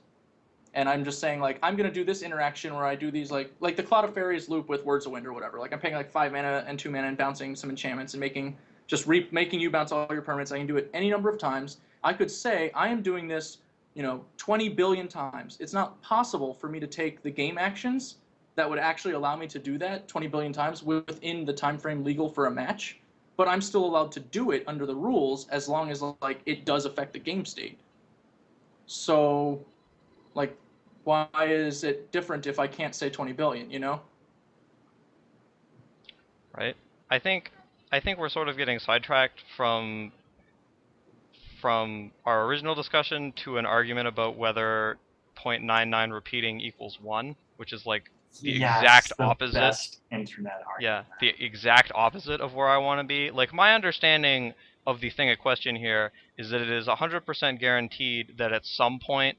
and I'm just saying, like, I'm going to do this interaction where I do these, like the Cloud of Fairies loop with Words of Wind or whatever. Like, I'm paying, like, 5 mana and 2 mana and bouncing some enchantments and making you bounce all your permanents. I can do it any number of times. I could say, I am doing this, 20 billion times. It's not possible for me to take the game actions that would actually allow me to do that 20 billion times within the time frame legal for a match, but I'm still allowed to do it under the rules as long as like it does affect the game state. So, like, why is it different if I can't say 20 billion? Right. I think we're sort of getting sidetracked from our original discussion to an argument about whether 0.99 repeating equals 1, which is like the exact opposite. Best internet argument. Yeah, the exact opposite of where I want to be. Like, my understanding of the thing at question here is that it is 100% guaranteed that at some point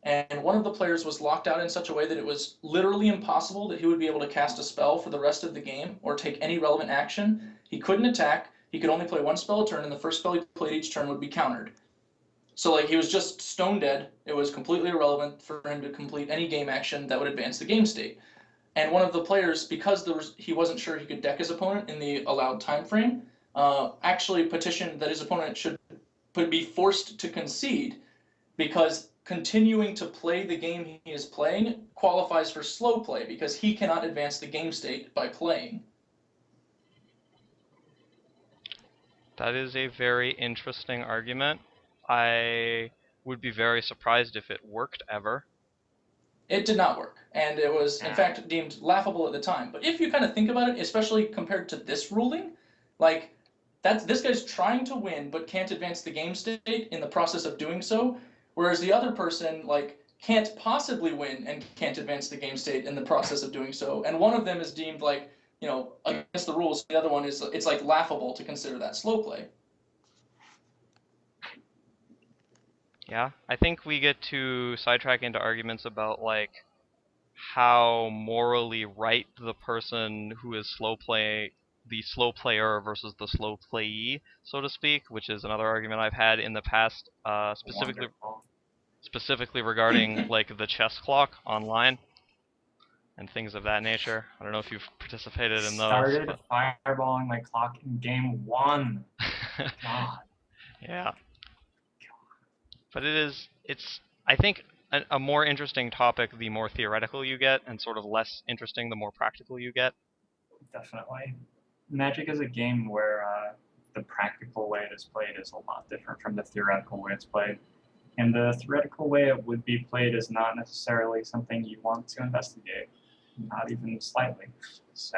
and one of the players was locked out in such a way that it was literally impossible that he would be able to cast a spell for the rest of the game or take any relevant action. He couldn't attack. He could only play one spell a turn, and the first spell he played each turn would be countered. So like he was just stone dead. It was completely irrelevant for him to complete any game action that would advance the game state. And one of the players, because he wasn't sure he could deck his opponent in the allowed time frame, actually petitioned that his opponent should be forced to concede, because continuing to play the game he is playing qualifies for slow play because he cannot advance the game state by playing. That is a very interesting argument. I would be very surprised if it worked ever. It did not work, and it was, in fact, deemed laughable at the time. But if you kind of think about it, especially compared to this ruling, like, this guy's trying to win but can't advance the game state in the process of doing so, whereas the other person, like, can't possibly win and can't advance the game state in the process of doing so. And one of them is deemed, like, you know, against the rules. The other one is, it's like laughable to consider that slow play. Yeah, I think we get to sidetrack into arguments about, like, how morally right the person who is the slow player versus the slow playee, so to speak, which is another argument I've had in the past, specifically regarding like the chess clock online and things of that nature. I don't know if you've participated in those. Started fireballing my clock in game 1. God. Yeah. But it's I think a more interesting topic the more theoretical you get, and sort of less interesting the more practical you get. Definitely. Magic is a game where the practical way it is played is a lot different from the theoretical way it's played. And the theoretical way it would be played is not necessarily something you want to investigate, not even slightly. So.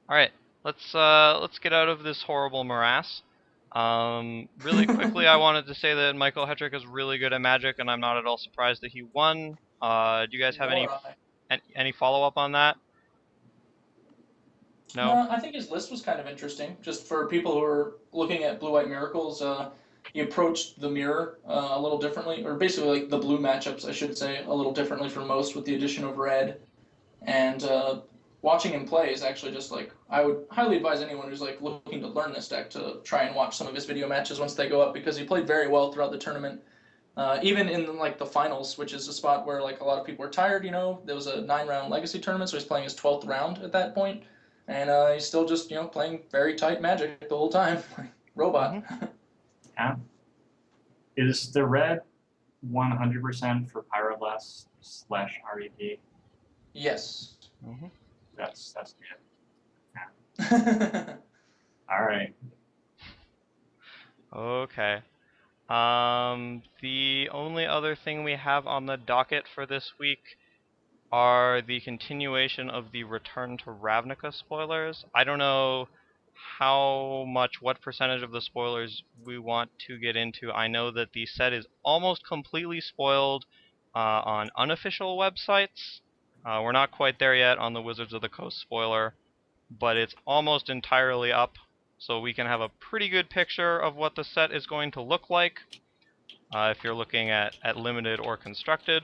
All right, let's get out of this horrible morass. Really quickly, I wanted to say that Michael Hetrick is really good at Magic, and I'm not at all surprised that he won. Do you guys have any follow-up on that? No? I think his list was kind of interesting. Just for people who are looking at Blue-White Miracles, he approached the mirror a little differently, or basically like the blue matchups, I should say, a little differently from most with the addition of red. And watching him play is actually just like, I would highly advise anyone who's like looking to learn this deck to try and watch some of his video matches once they go up, because he played very well throughout the tournament. Even in like the finals, which is a spot where like a lot of people were tired, you know, there was a 9-round legacy tournament, so he's playing his 12th round at that point. And he's still just, you know, playing very tight Magic the whole time. Robot. Mm-hmm. Yeah. Is the red 100% for Pyroblast / REP? Yes. Mm-hmm. That's good. Yeah. All right. Okay. The only other thing we have on the docket for this week are the continuation of the Return to Ravnica spoilers. I don't know what percentage of the spoilers we want to get into. I know that the set is almost completely spoiled on unofficial websites. We're not quite there yet on the Wizards of the Coast spoiler, but it's almost entirely up, so we can have a pretty good picture of what the set is going to look like if you're looking at limited or constructed.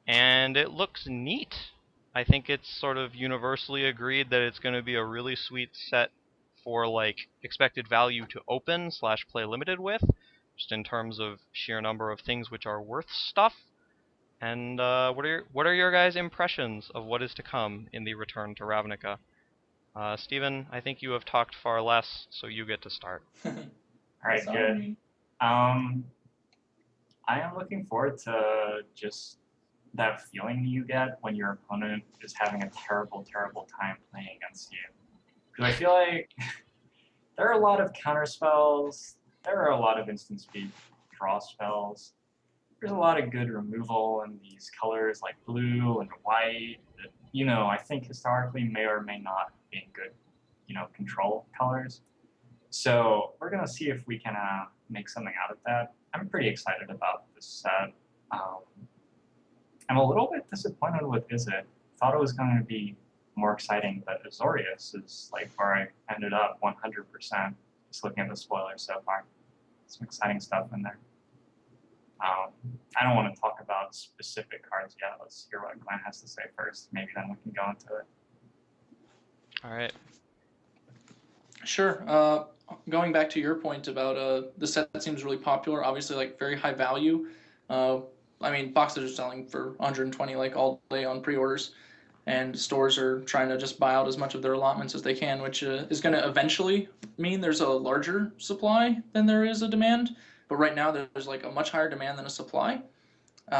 And it looks neat. I think it's sort of universally agreed that it's going to be a really sweet set for like expected value to open / play limited with, just in terms of sheer number of things which are worth stuff. And what are your guys' impressions of what is to come in the Return to Ravnica? Steven, I think you have talked far less, so you get to start. All right, good. I am looking forward to just that feeling you get when your opponent is having a terrible, terrible time playing against you. Because I feel like there are a lot of counter spells, there are a lot of instant speed draw spells, there's a lot of good removal in these colors like blue and white that, you know, I think historically may or may not be good, you know, control colors. So we're going to see if we can make something out of that. I'm pretty excited about this set. I'm a little bit disappointed with Izzet. Thought it was going to be more exciting, but Azorius is like where I ended up 100%, just looking at the spoilers so far. Some exciting stuff in there. I don't want to talk about specific cards yet. Let's hear what Glenn has to say first. Maybe then we can go into it. All right. Sure. Going back to your point about the set that seems really popular, obviously like very high value. I mean, boxes are selling for 120 like all day on pre-orders, and stores are trying to just buy out as much of their allotments as they can, which is going to eventually mean there's a larger supply than there is a demand. But right now there's like a much higher demand than a supply.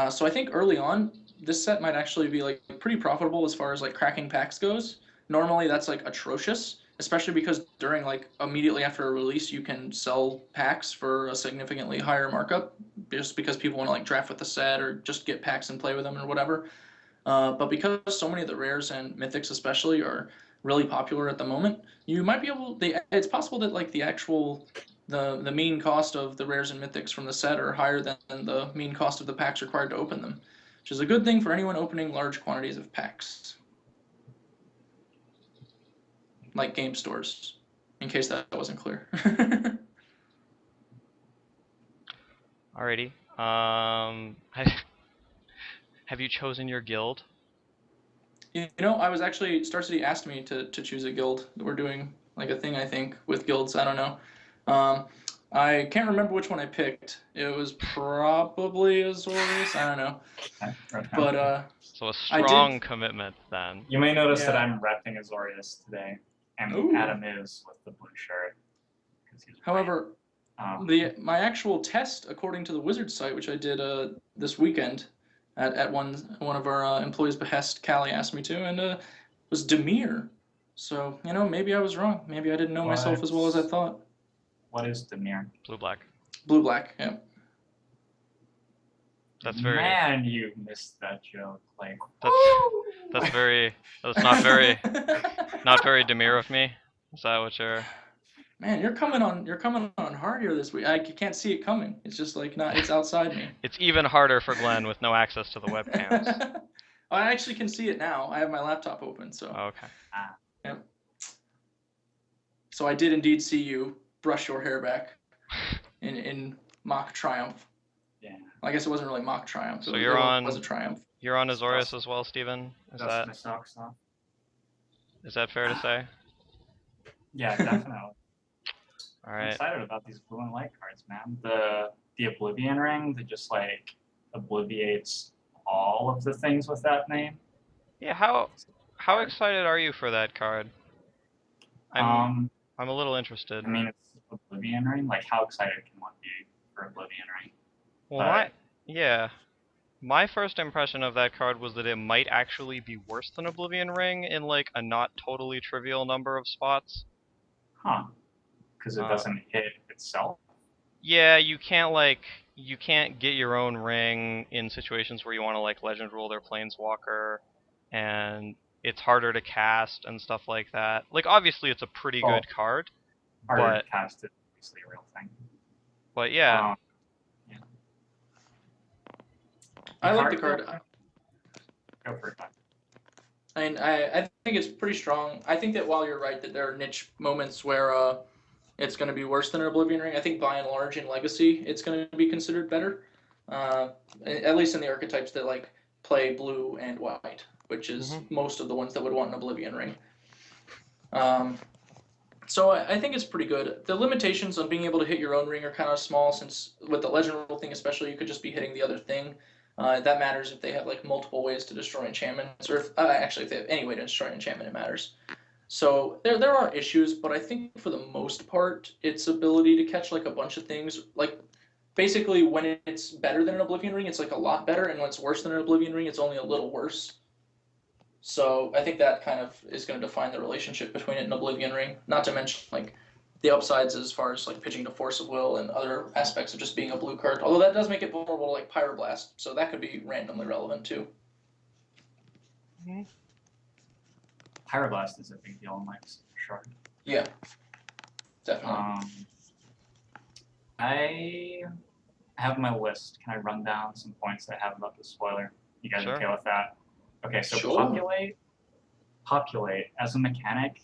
So I think early on this set might actually be like pretty profitable as far as like cracking packs goes. Normally that's like atrocious, especially because during like immediately after a release you can sell packs for a significantly higher markup just because people want to like draft with the set or just get packs and play with them or whatever. But because so many of the rares and mythics especially are really popular at the moment, you might be able. It's possible that like the actual the mean cost of the rares and mythics from the set are higher than the mean cost of the packs required to open them, which is a good thing for anyone opening large quantities of packs, like game stores. In case that wasn't clear. Alrighty. Have you chosen your guild? You know, I was actually, Star City asked me to choose a guild. We're doing like a thing, I think, with guilds. I don't know. I can't remember which one I picked. It was probably Azorius. I don't know. But So a strong commitment then. You may notice that Yeah. I'm repping Azorius today, and Ooh. Adam is with the blue shirt. 'Cause he's white. However, Um, my actual test, according to the Wizard site, which I did this weekend at one of our employees' behest, Callie asked me to, and was Demir. So you know, maybe I was wrong. Maybe I didn't know myself as well as I thought. what is Demir? Blue black. Blue black, yeah. That's very. Man, you missed that joke. Like, That's very. That's not very. Not very Demir of me. Is that what you're? Man, you're coming on hard here this week. I can't see it coming. It's just like not. It's outside me. It's even harder for Glenn with no access to the webcams. I actually can see it now. I have my laptop open, so. Okay. Yep. So I did indeed see you brush your hair back in mock triumph. yeah, I guess it wasn't really mock triumph. So it you're on- was a triumph. You're on Azorius as well, Steven? Is that's my socks off. that fair to say? Yeah, definitely. All I'm right. excited about these blue and white cards, man. The Oblivion Ring that just like obliviates all of the things with that name. Yeah. How excited are you for that card? I'm a little interested. I mean, it's Oblivion Ring. Like, how excited can one be for Oblivion Ring? Well, my first impression of that card was that it might actually be worse than Oblivion Ring in like a not totally trivial number of spots. Huh? Because it doesn't hit itself. Yeah, you can't get your own ring in situations where you want to like legend rule their planeswalker, and it's harder to cast and stuff like that. Like obviously it's a pretty good card, Harder to cast is obviously a real thing. but yeah. Yeah. I like the card. Go for it. I mean, I think it's pretty strong. I think that while you're right that there are niche moments where it's going to be worse than an Oblivion Ring, I think by and large in Legacy it's going to be considered better. At least in the archetypes that like play blue and white, which is most of the ones that would want an Oblivion Ring. So I think it's pretty good. The limitations on being able to hit your own ring are kind of small, since with the legend rule thing especially, you could just be hitting the other thing. That matters if they have like multiple ways to destroy enchantments, or actually if they have any way to destroy an enchantment, it matters. So there are issues, but I think for the most part, its ability to catch like a bunch of things, like basically when it's better than an Oblivion Ring, it's like a lot better, and when it's worse than an Oblivion Ring, it's only a little worse. So I think that kind of is going to define the relationship between it and Oblivion Ring. Not to mention like the upsides as far as like pitching to Force of Will and other aspects of just being a blue card. Although that does make it vulnerable to like Pyroblast, so that could be randomly relevant too. Pyroblast is a big deal in Legacy, for sure. Yeah, definitely. I have my list. Can I run down some points that I have about the spoiler? You guys Sure. okay with that? Okay, so Sure. populate as a mechanic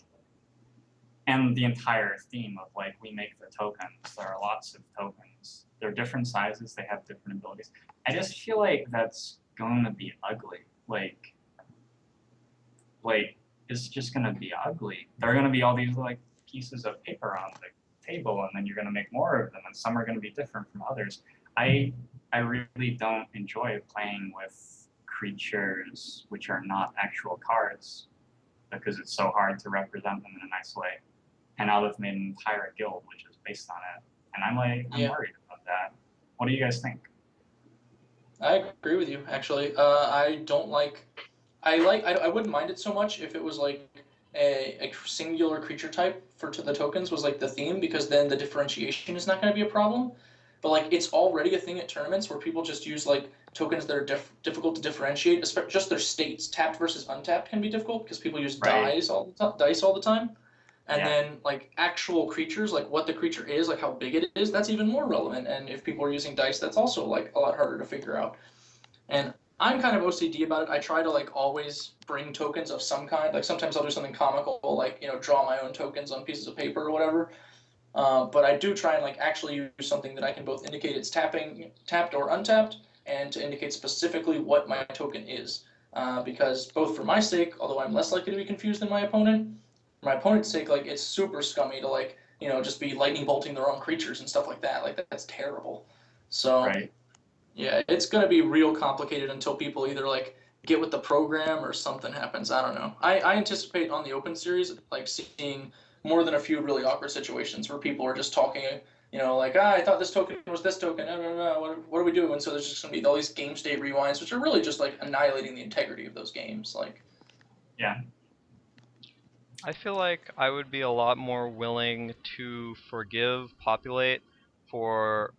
and the entire theme of like we make the tokens. There are lots of tokens. They're different sizes. They have different abilities. I just feel like that's going to be ugly. Like it's just going to be ugly. There are going to be all these like pieces of paper on the table, and then you're going to make more of them, and some are going to be different from others. I really don't enjoy playing with creatures which are not actual cards because it's so hard to represent them in a nice way. And now they've made an entire guild which is based on it, and I'm worried about that. What do you guys think? I agree with you, actually. I don't like. I wouldn't mind it so much if it was like a singular creature type for the tokens was like the theme, because then the differentiation is not going to be a problem. But like it's already a thing at tournaments where people just use like tokens that are difficult to differentiate. Just their states, tapped versus untapped, can be difficult because people use dice all the time. And then like actual creatures, like what the creature is, like how big it is, that's even more relevant. And if people are using dice, that's also like a lot harder to figure out. And I'm kind of OCD about it. I try to like always bring tokens of some kind. Like sometimes I'll do something comical, like draw my own tokens on pieces of paper or whatever. But I do try and like actually use something that I can both indicate it's tapped or untapped, and to indicate specifically what my token is. Because both for my sake, although I'm less likely to be confused than my opponent, for my opponent's sake, like it's super scummy to like just be lightning bolting their own creatures and stuff like that. Like that's terrible. So yeah, it's gonna be real complicated until people either like get with the program or something happens. I don't know. I anticipate on the Open Series like seeing more than a few really awkward situations where people are just talking, like, I thought this token was this token, no, what do we do? And so there's just going to be all these game state rewinds, which are really just like annihilating the integrity of those games. Like, yeah. I feel like I would be a lot more willing to forgive Populate for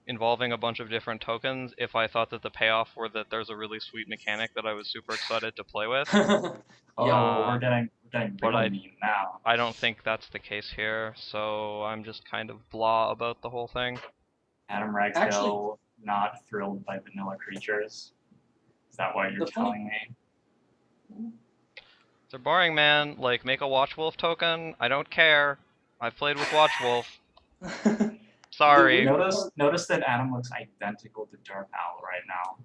involving a bunch of different tokens if I thought that the payoff were that there's a really sweet mechanic that I was super excited to play with. We're getting real mean now. I don't think that's the case here, so I'm just kind of blah about the whole thing. Adam Ragsdale not thrilled by vanilla creatures. Is that what you're telling me? They're boring, man. Like, make a Watchwolf token. I don't care. I've played with Watchwolf. Sorry. Notice that Adam looks identical to Dark Owl right now.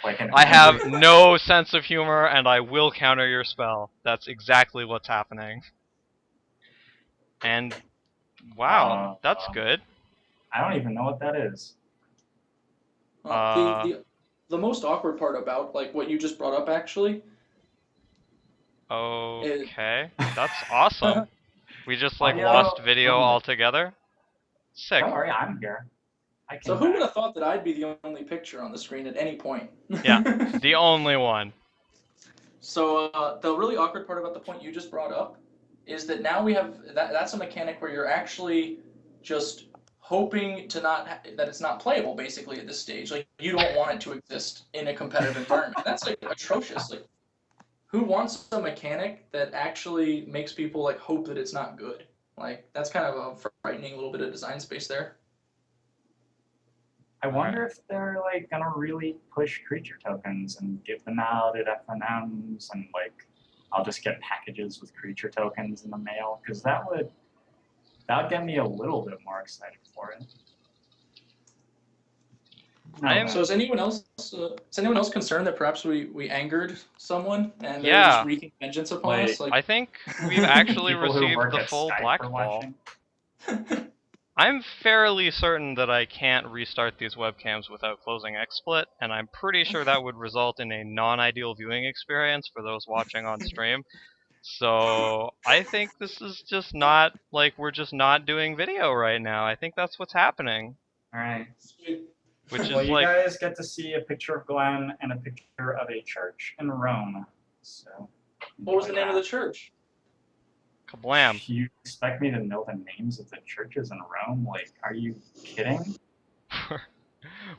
Like I have no sense of humor, and I will counter your spell. That's exactly what's happening. And wow, that's good. I don't even know what that is. The most awkward part about like what you just brought up actually. Okay, that's awesome. We just like lost video altogether. Sick. Don't worry, I'm here. So who would have thought that I'd be the only picture on the screen at any point? Yeah, the only one. So the really awkward part about the point you just brought up is that now we have that's a mechanic where you're actually just hoping to that it's not playable basically at this stage. Like you don't want it to exist in a competitive environment. That's like atrocious. Like who wants a mechanic that actually makes people like hope that it's not good? Like that's kind of a frightening little bit of design space there. I wonder if they're like gonna really push creature tokens and give them out at FNMs, and like I'll just get packages with creature tokens in the mail, because that would get me a little bit more excited for it. So is anyone else concerned that perhaps we angered someone and they're just wreaking vengeance upon us? Like, I think we've actually received the full black ball. I'm fairly certain that I can't restart these webcams without closing XSplit, and I'm pretty sure that would result in a non-ideal viewing experience for those watching on stream. So I think this is just not, like, we're just not doing video right now. I think that's what's happening. Alright. Which is well, you like, guys get to see a picture of Glenn and a picture of a church in Rome. So. What was the name of the church? Kablam. You expect me to know the names of the churches in Rome? Like, are you kidding?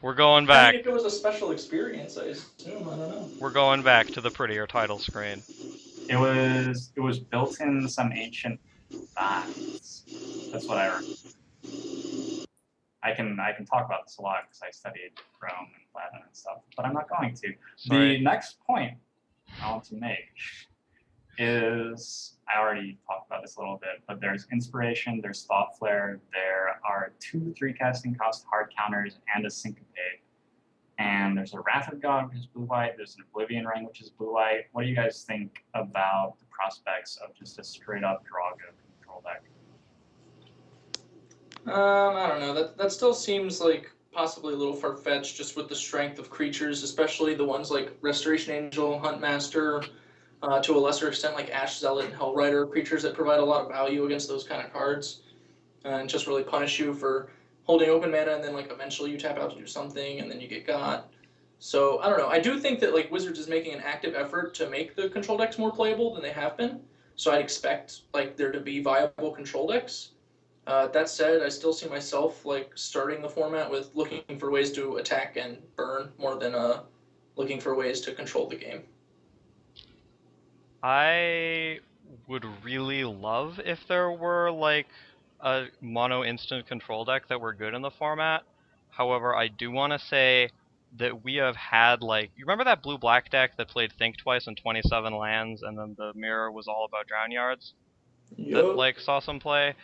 We're going back. I mean, if it was a special experience, I assume. I don't know. We're going back to the prettier title screen. It was built in some ancient baths. That's what I heard. I can talk about this a lot because I studied Rome and Latin and stuff, but I'm not going to. Sorry. The next point I want to make is I already talked about this a little bit, but there's Inspiration, there's Thought Flare, there are 2 3-casting cost hard counters, and a Syncopate. And there's a Wrath of God, which is blue-white, there's an Oblivion Ring, which is blue-white. What do you guys think about the prospects of just a straight-up draw good control deck? I don't know. That still seems like possibly a little far-fetched, just with the strength of creatures, especially the ones like Restoration Angel, Huntmaster, to a lesser extent like Ash Zealot and Hellrider, creatures that provide a lot of value against those kind of cards, and just really punish you for holding open mana, and then like eventually you tap out to do something, and then you get got. So I don't know. I do think that like Wizards is making an active effort to make the control decks more playable than they have been. So I'd expect like there to be viable control decks. That said, I still see myself like starting the format with looking for ways to attack and burn more than looking for ways to control the game. I would really love if there were like a mono instant control deck that were good in the format. However, I do want to say that we have had like, you remember that blue-black deck that played Think Twice and 27 lands, and then the mirror was all about Drown Yards? That like saw some play.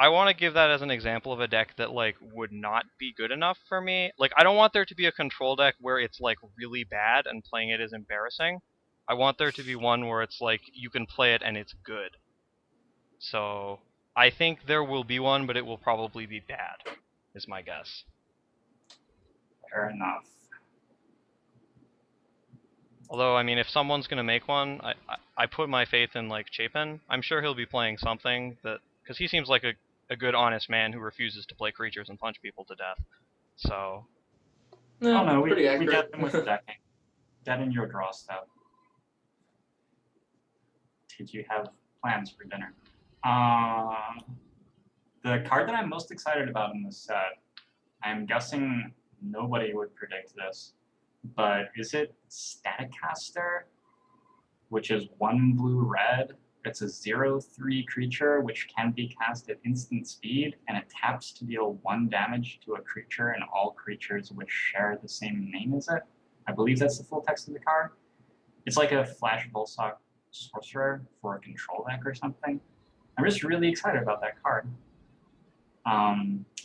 I want to give that as an example of a deck that like would not be good enough for me. Like, I don't want there to be a control deck where it's like really bad and playing it is embarrassing. I want there to be one where it's like you can play it and it's good. So I think there will be one, but it will probably be bad, is my guess. Fair enough. Although, I mean, if someone's gonna make one, I put my faith in like Chapin. I'm sure he'll be playing something that, because he seems like a good, honest man who refuses to play creatures and punch people to death. So. Oh no, we accurate. get them with decking. Dead in your draw stuff. Did you have plans for dinner? The card that I'm most excited about in this set, I'm guessing nobody would predict this, but is it Staticaster, which is 1 blue-red? It's a 0/3 creature which can be cast at instant speed, and it taps to deal 1 damage to a creature and all creatures which share the same name as it. I believe that's the full text of the card. It's like a Flash Bullsock sorcerer for a control deck or something. I'm just really excited about that card.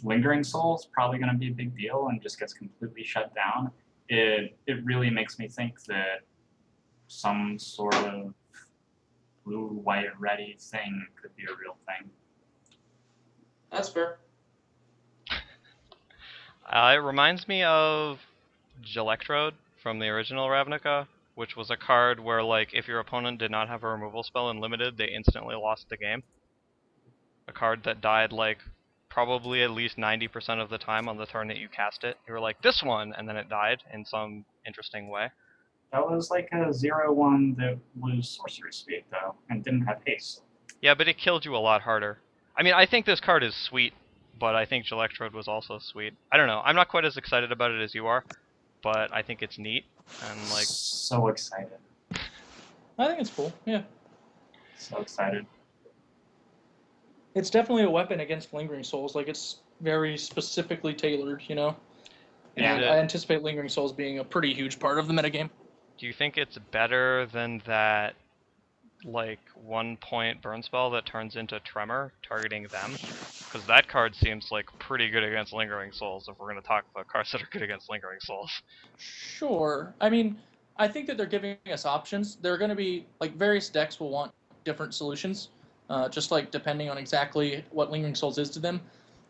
Lingering Soul is probably going to be a big deal and just gets completely shut down. It really makes me think that some sort of blue, white, ready thing could be a real thing. That's fair. It reminds me of Gelectrode from the original Ravnica, which was a card where, like, if your opponent did not have a removal spell in limited, they instantly lost the game. A card that died, like, probably at least 90% of the time on the turn that you cast it. You were like, this one! And then it died in some interesting way. That was like a 0/1 that was sorcery speed, though, and didn't have haste. Yeah, but it killed you a lot harder. I mean, I think this card is sweet, but I think Gelectrode was also sweet. I don't know. I'm not quite as excited about it as you are, but I think it's neat. And like, so excited. I think it's cool, yeah. So excited. It's definitely a weapon against Lingering Souls. Like, it's very specifically tailored, you know? Yeah. And I anticipate Lingering Souls being a pretty huge part of the metagame. Do you think it's better than that, like, 1-point burn spell that turns into Tremor, targeting them? Because that card seems like pretty good against Lingering Souls, if we're going to talk about cards that are good against Lingering Souls. Sure. I mean, I think that they're giving us options. There are going to be, like, various decks will want different solutions, just, like, depending on exactly what Lingering Souls is to them.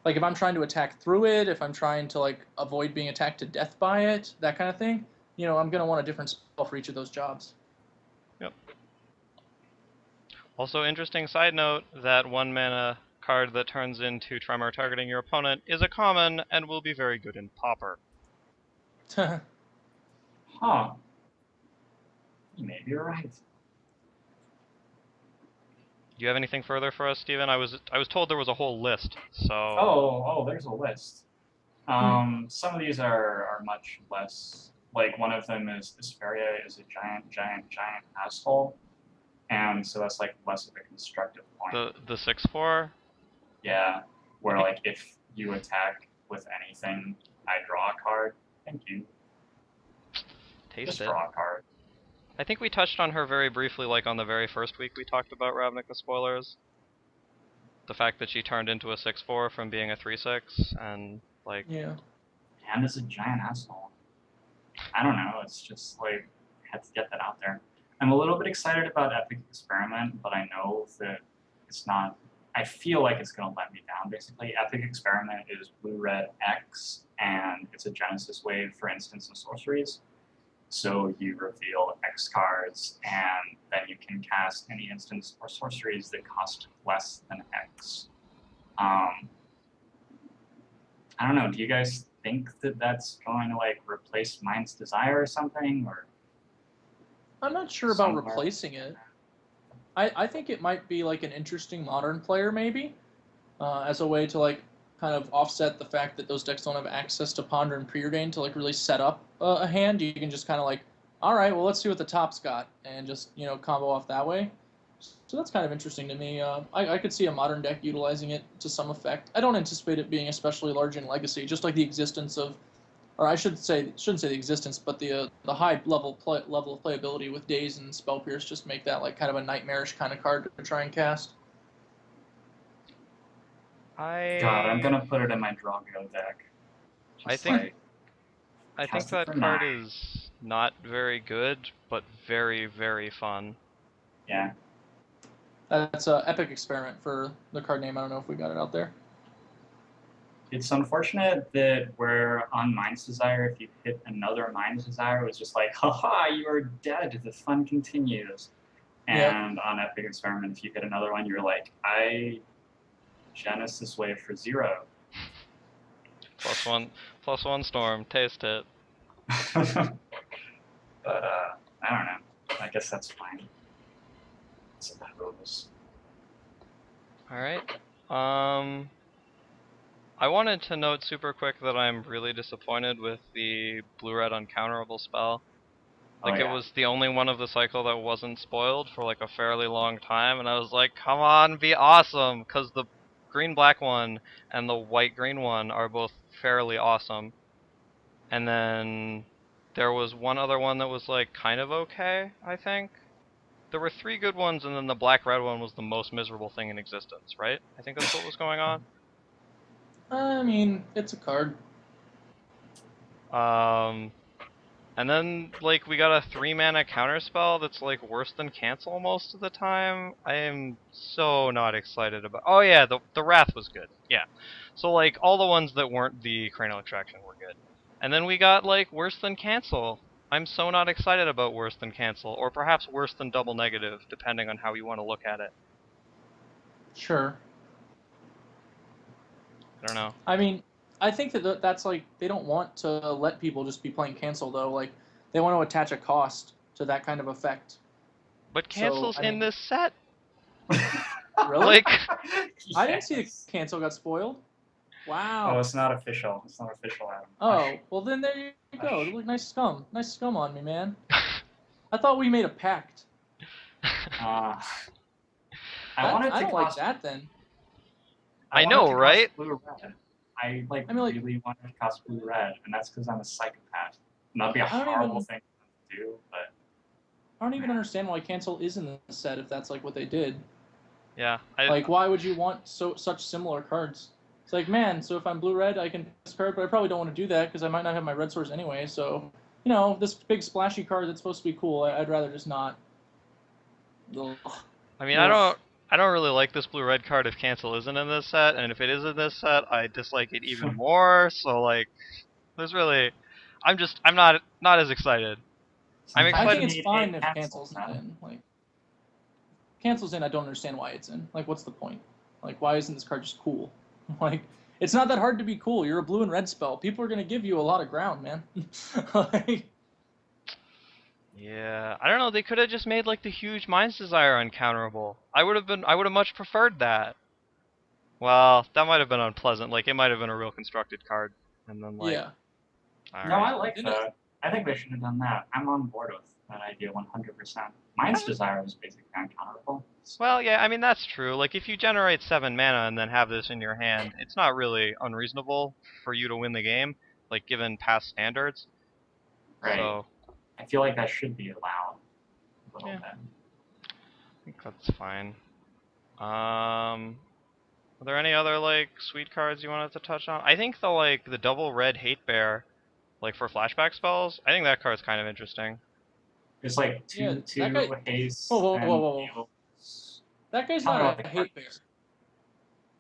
Like, if I'm trying to attack through it, if I'm trying to, like, avoid being attacked to death by it, that kind of thing, you know, I'm going to want a different spell for each of those jobs. Yep. Also, interesting side note, that 1-mana card that turns into Tremor targeting your opponent is a common and will be very good in Pauper. Huh. You may be right. Do you have anything further for us, Steven? I was told there was a whole list, so... Oh, there's a list. Some of these are much less. Like, one of them is Asperia is a giant asshole. And so that's, like, less of a constructive point. The 6/4? Yeah, where, like, if you attack with anything, I draw a card. Thank you. Taste Just it. draw a card. I think we touched on her very briefly, like on the very first week we talked about Ravnica spoilers. The fact that she turned into a 6/4 from being a 3/6, and like... Yeah. And is a giant asshole. I don't know, it's just like, had to get that out there. I'm a little bit excited about Epic Experiment, but I know that it's not, I feel like it's going to let me down, basically. Epic Experiment is Blue-Red X, and it's a Genesis wave for instants and sorceries. So you reveal X cards, and then you can cast any instants or sorceries that cost less than X. I don't know, do you guys think that that's going to like replace Mind's Desire or something, or? I'm not sure about Somewhere. replacing it. I think it might be like an interesting modern player maybe, as a way to like kind of offset the fact that those decks don't have access to Ponder and Preordain to like really set up a hand. You can just kind of like, all right, well let's see what the top's got, and just combo off that way. So that's kind of interesting to me. I could see a modern deck utilizing it to some effect. I don't anticipate it being especially large in Legacy, just like the existence of, or I shouldn't say the existence, but the high level of playability with Daze and Spell Pierce just make that like kind of a nightmarish kind of card to try and cast. God, I'm gonna put it in my Drago deck. I Just, think like, I think cast it that for card 9. is not very good, but very, very fun. Yeah. That's a Epic Experiment for the card name. I don't know if we got it out there. It's unfortunate that where on Mind's Desire, if you hit another Mind's Desire, it was just like, haha, you are dead, the fun continues. And on Epic Experiment, if you hit another one, you're like, I Genesis Wave for 0. +1 storm, taste it. But, I don't know. I guess that's fine. I suppose. Alright. I wanted to note super quick that I'm really disappointed with the blue-red uncounterable spell. Like, Oh, yeah. it was the only one of the cycle that wasn't spoiled for like a fairly long time, and I was like, come on, be awesome! Because the green-black one and the white-green one are both fairly awesome. And then there was one other one that was like kind of okay, I think. There were 3 good ones, and then the black-red one was the most miserable thing in existence, right? I think that's what was going on. I mean, it's a card. And then, like, we got a 3-mana counterspell that's, like, worse than cancel most of the time. I am so not excited about... Oh, yeah, the Wrath was good. Yeah. So, like, all the ones that weren't the Cranial Extraction were good. And then we got, like, worse than cancel. I'm so not excited about worse than cancel. Or perhaps worse than double negative, depending on how you want to look at it. Sure. I don't know. I mean, I think that's like, they don't want to let people just be playing cancel, though. Like, they want to attach a cost to that kind of effect. But cancel's in this set. Really? Like, Yes. I didn't see the cancel got spoiled. Wow. Oh, it's not official. It's not official, Adam. Oh, well then there you go. Look, nice scum. Nice scum on me, man. I thought we made a pact. I wanted to I don't cost, like that then. I wanted know, to cost right? blue-red. I I mean, like- really wanted to cost blue-red, and that's because I'm a psychopath. And that'd be a I don't horrible even- thing to do, but I don't even understand why cancel is in the set if that's like what they did. Yeah. Like, why would you want such similar cards? It's like, man, so if I'm blue-red, I can discard, but I probably don't want to do that because I might not have my red source anyway. So, this big splashy card that's supposed to be cool, I'd rather just not. Ugh. I mean, I don't really like this blue-red card if cancel isn't in this set, and if it is in this set, I dislike it even more. So like, there's really, I'm not as excited. I'm I excited. think it's fine if cancels cancel's not in. Like, cancel's in, I don't understand why it's in. Like, what's the point? Like, why isn't this card just cool? Like, it's not that hard to be cool. You're a blue and red spell. People are gonna give you a lot of ground, man. Like, Yeah, I don't know. They could have just made like the huge Mind's Desire uncounterable. I would have much preferred that. Well, that might have been unpleasant. Like, it might have been a real constructed card, and then like, yeah. all no, right. I like that. I think they should have done that. I'm on board with that idea 100%. Mind's Desire was basically uncounterable. Well, yeah, I mean that's true. Like, if you generate 7 mana and then have this in your hand, it's not really unreasonable for you to win the game, like given past standards. Right. So, I feel like that should be allowed. a little Yeah. bit. I think that's fine. Are there any other like sweet cards you wanted to touch on? I think the double red hate bear, like for flashback spells, I think that card's kind of interesting. It's like Yeah, 2/2 that guy- haste Whoa, whoa, and whoa, whoa. deals. That guy's Tell me not what a the hate card bear. is.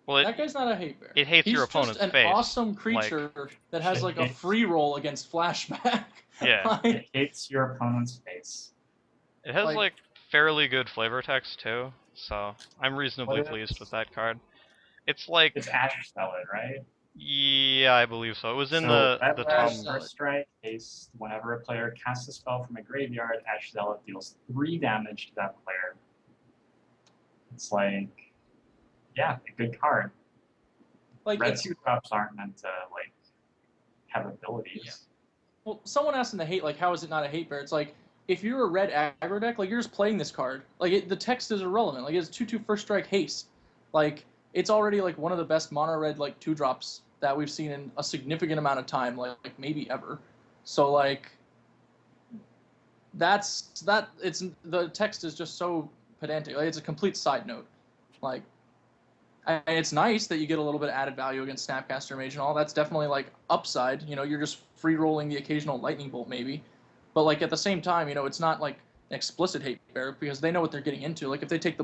Well, That guy's not a hate bear. it hates He's your opponent's just an face. awesome creature that has like a free roll against flashback. Yeah. Like, It hates your opponent's face. It has like- like fairly good flavor text too, so I'm reasonably What pleased is- with that card. It's like, It's Ash Salad, right? yeah, I believe so. It was in So the red Ash Tom. Salad. first strike haste. Whenever a player casts a spell from a graveyard, Ash Zealot deals 3 damage to that player. It's like, yeah, a good card. like Red it's 2-drops aren't meant to like have abilities. Yeah. Well, someone asked in the hate, like, how is it not a hate bear? It's like, if you're a red aggro deck, like, you're just playing this card. Like, the text is irrelevant. Like, it's 2/2 first strike haste. Like, it's already, like, one of the best mono red, like, 2-drops that we've seen in a significant amount of time, like maybe ever. So, like, the text is just so pedantic. Like, it's a complete side note. Like, and it's nice that you get a little bit of added value against Snapcaster Mage and all. That's definitely like upside. You know, you're just free rolling the occasional lightning bolt maybe, but like at the same time, you know, it's not like an explicit hate bear because they know what they're getting into. Like if they take the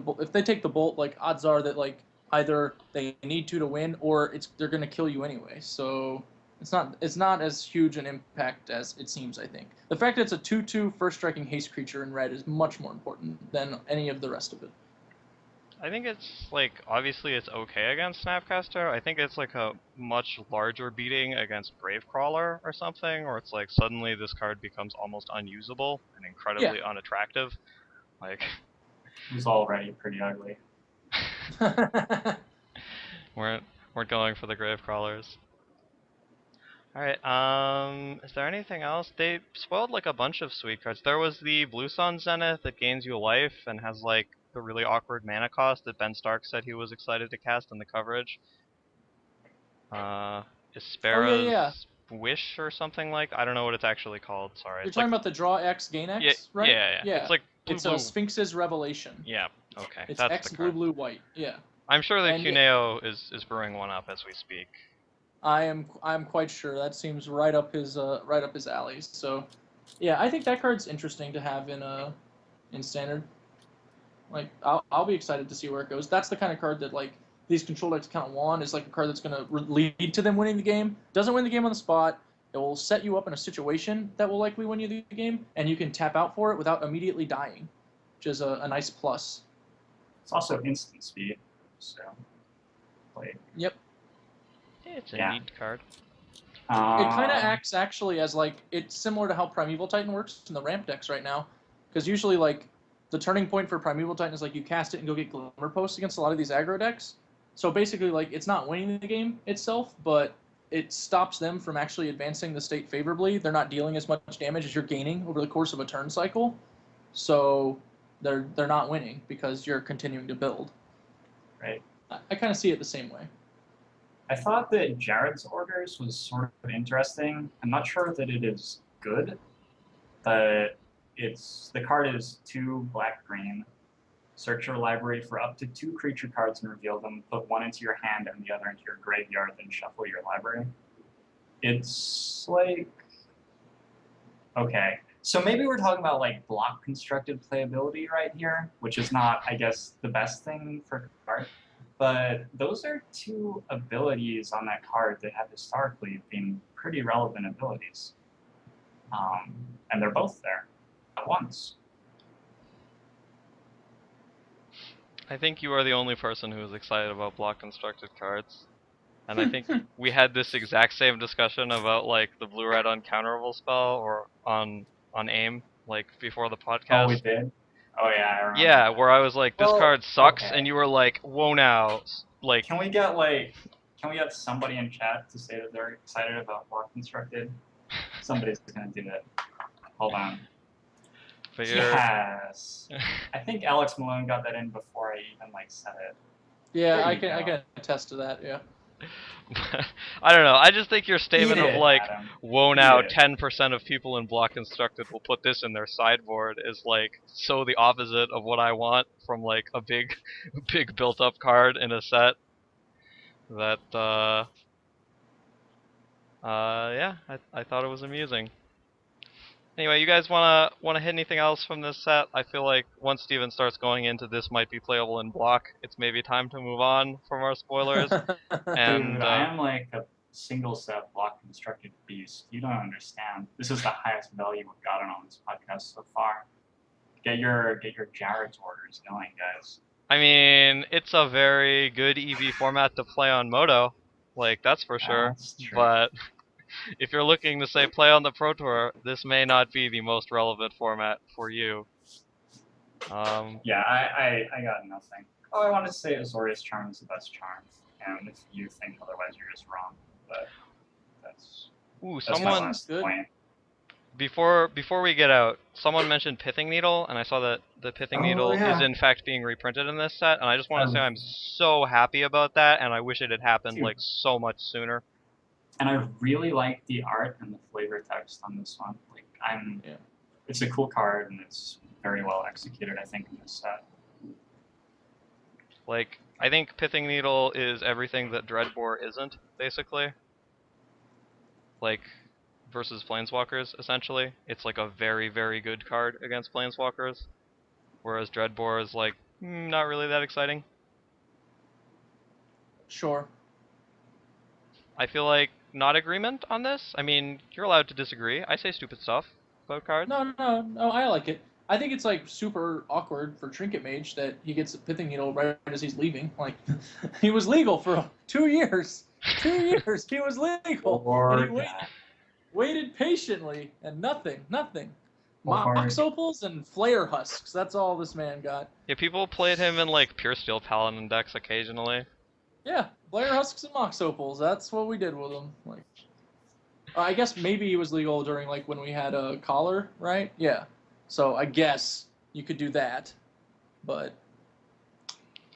bolt, like odds are that like either they need to win or they're gonna kill you anyway. So it's not as huge an impact as it seems. I think the fact that it's a 2/2 first striking haste creature in red is much more important than any of the rest of it. I think it's like, obviously it's okay against Snapcaster. I think it's like a much larger beating against Gravecrawler or something, or it's like suddenly this card becomes almost unusable and incredibly unattractive. Like, It was already pretty ugly. we're going for the Gravecrawlers. Alright, is there anything else? They spoiled like a bunch of sweet cards. There was the Blue Sun Zenith that gains you life and has like the really awkward mana cost that Ben Stark said he was excited to cast in the coverage. Ispera's Wish or something like. I don't know what it's actually called. Sorry. You're talking about the draw X, gain X, right? Yeah. It's like blue, It's blue. a Sphinx's Revelation. Yeah. Okay. It's That's X the blue card. blue white. Yeah. I'm sure that And Cuneo is brewing one up as we speak. I'm quite sure that seems right up his alley. So, yeah, I think that card's interesting to have in standard. Like I'll be excited to see where it goes. That's the kind of card that like these control decks kind of want, is like a card that's going to lead to them winning the game. Doesn't win the game on the spot. It will set you up in a situation that will likely win you the game, and you can tap out for it without immediately dying, which is a nice plus. It's also instant speed, so like Yep. It's a Yeah. neat card. It kind of acts actually as like, it's similar to how Primeval Titan works in the ramp decks right now, because usually like the turning point for Primeval Titan is like you cast it and go get Glimmer Posts against a lot of these aggro decks. So basically like it's not winning the game itself, but it stops them from actually advancing the state favorably. They're not dealing as much damage as you're gaining over the course of a turn cycle, so they're not winning because you're continuing to build. Right. I kind of see it the same way. I thought that Jared's Orders was sort of interesting. I'm not sure that it is good, but the card is 2 black-green. Search your library for up to 2 creature cards and reveal them. Put one into your hand and the other into your graveyard, then shuffle your library. It's like, okay. So maybe we're talking about like block constructed playability right here, which is not, I guess, the best thing for a card. But those are 2 abilities on that card that have historically been pretty relevant abilities. And they're both there at once. I think you are the only person who is excited about block constructed cards. And I think we had this exact same discussion about like the blue-red uncounterable spell or on AIM, like before the podcast. Oh, we did? Oh yeah, I remember. Yeah, where I was like, this Well, card sucks, okay. and you were like, whoa now. Like, Can we get somebody in chat to say that they're excited about block constructed? Somebody's gonna do it. Hold on. but you're, Yes. I think Alex Malone got that in before I even like said it. Yeah, There I you can go. attest to that. Yeah. I don't know. I just think your statement Eat of it, like, Adam. whoa, Eat now it. 10% of people in Block Constructed will put this in their sideboard is like so the opposite of what I want from like a big, big built-up card in a set. That yeah, I thought it was amusing. Anyway, you guys wanna hit anything else from this set? I feel like once Steven starts going into this might be playable in Block, it's maybe time to move on from our spoilers. And Dude, I am like a single set block constructed beast. You don't understand. This is the highest value we've gotten on this podcast so far. Get your Jared's orders going, guys. I mean, it's a very good EV format to play on Moto, like that's for sure. That's true. But if you're looking to say play on the Pro Tour, this may not be the most relevant format for you. Yeah, I got nothing. All I want to say is Azorius Charm is the best charm, and if you think otherwise, you're just wrong. But that's Ooh, my someone last Good. point. before we get out, someone mentioned Pithing Needle, and I saw that the Pithing Oh, Needle yeah. is in fact being reprinted in this set, and I just want to say I'm so happy about that, and I wish it had happened Dude. like so much sooner. And I really like the art and the flavor text on this one. Like Yeah. it's a cool card and it's very well executed, I think, in this set. Like, I think Pithing Needle is everything that Dreadbore isn't, basically. Like, versus Planeswalkers, essentially. It's like a very, very good card against Planeswalkers. Whereas Dreadbore is like, not really that exciting. Sure. I feel like not agreement on this. I mean, you're allowed to disagree. I say stupid stuff about cards. No, I like it. I think it's like super awkward for Trinket Mage that he gets a Pithing Needle right as he's leaving. Like, he was legal for 2 years. 2 years he was legal, and he waited patiently, and nothing. Mox Opals and Flare Husks. That's all this man got. Yeah, people played him in like Pure Steel Paladin decks occasionally. Yeah, Flare Husks and Mox Opals. That's what we did with him. Like, I guess maybe he was legal during like when we had a collar, right? Yeah. So I guess you could do that, but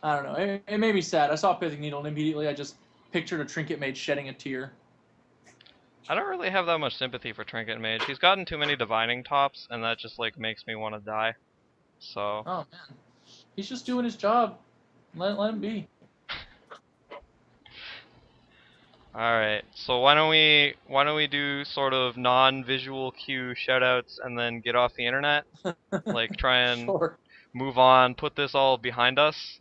I don't know. It made me sad. I saw Pithing Needle and immediately I just pictured a Trinket Mage shedding a tear. I don't really have that much sympathy for Trinket Mage. He's gotten too many divining tops, and that just like makes me want to die. So. Oh man, he's just doing his job. Let him be. Alright, so why don't we do sort of non-visual cue shoutouts and then get off the internet? Like try and Sure. move on, put this all behind us.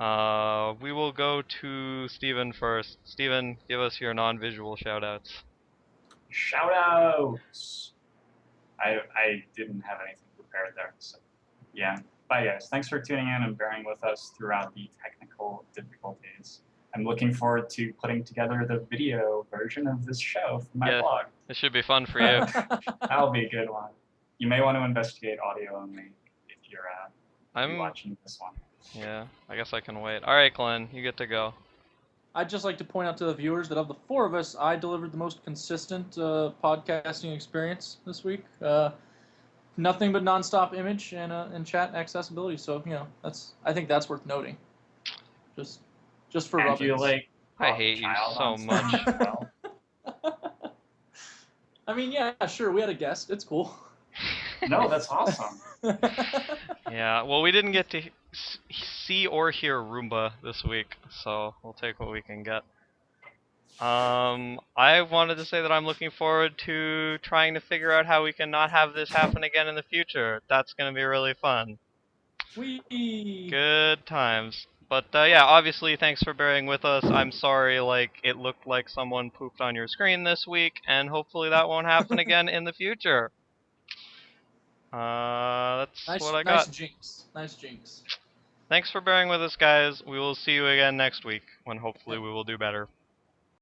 We will go to Steven first. Steven, give us your non-visual shoutouts. Shoutouts! I didn't have anything prepared there, so yeah. Bye guys. Thanks for tuning in and bearing with us throughout the technical difficulties. I'm looking forward to putting together the video version of this show for my blog. It should be fun for you. That'll be a good one. You may want to investigate audio only if you're watching this one. Yeah, I guess I can wait. Alright, Glenn, you get to go. I'd just like to point out to the viewers that of the 4 of us, I delivered the most consistent podcasting experience this week. Nothing but nonstop image and chat accessibility. So I think that's worth noting. Just for and you like I hate you so much. Well. I mean, yeah, sure, we had a guest. It's cool. No, that's awesome. Yeah, well, we didn't get to see or hear Roomba this week, so we'll take what we can get. I wanted to say that I'm looking forward to trying to figure out how we can not have this happen again in the future. That's going to be really fun. Whee! Good times. But yeah, obviously, thanks for bearing with us. I'm sorry, like, it looked like someone pooped on your screen this week, and hopefully that won't happen again in the future. That's what I got. Nice jinx. Thanks for bearing with us, guys. We will see you again next week, when hopefully we will do better.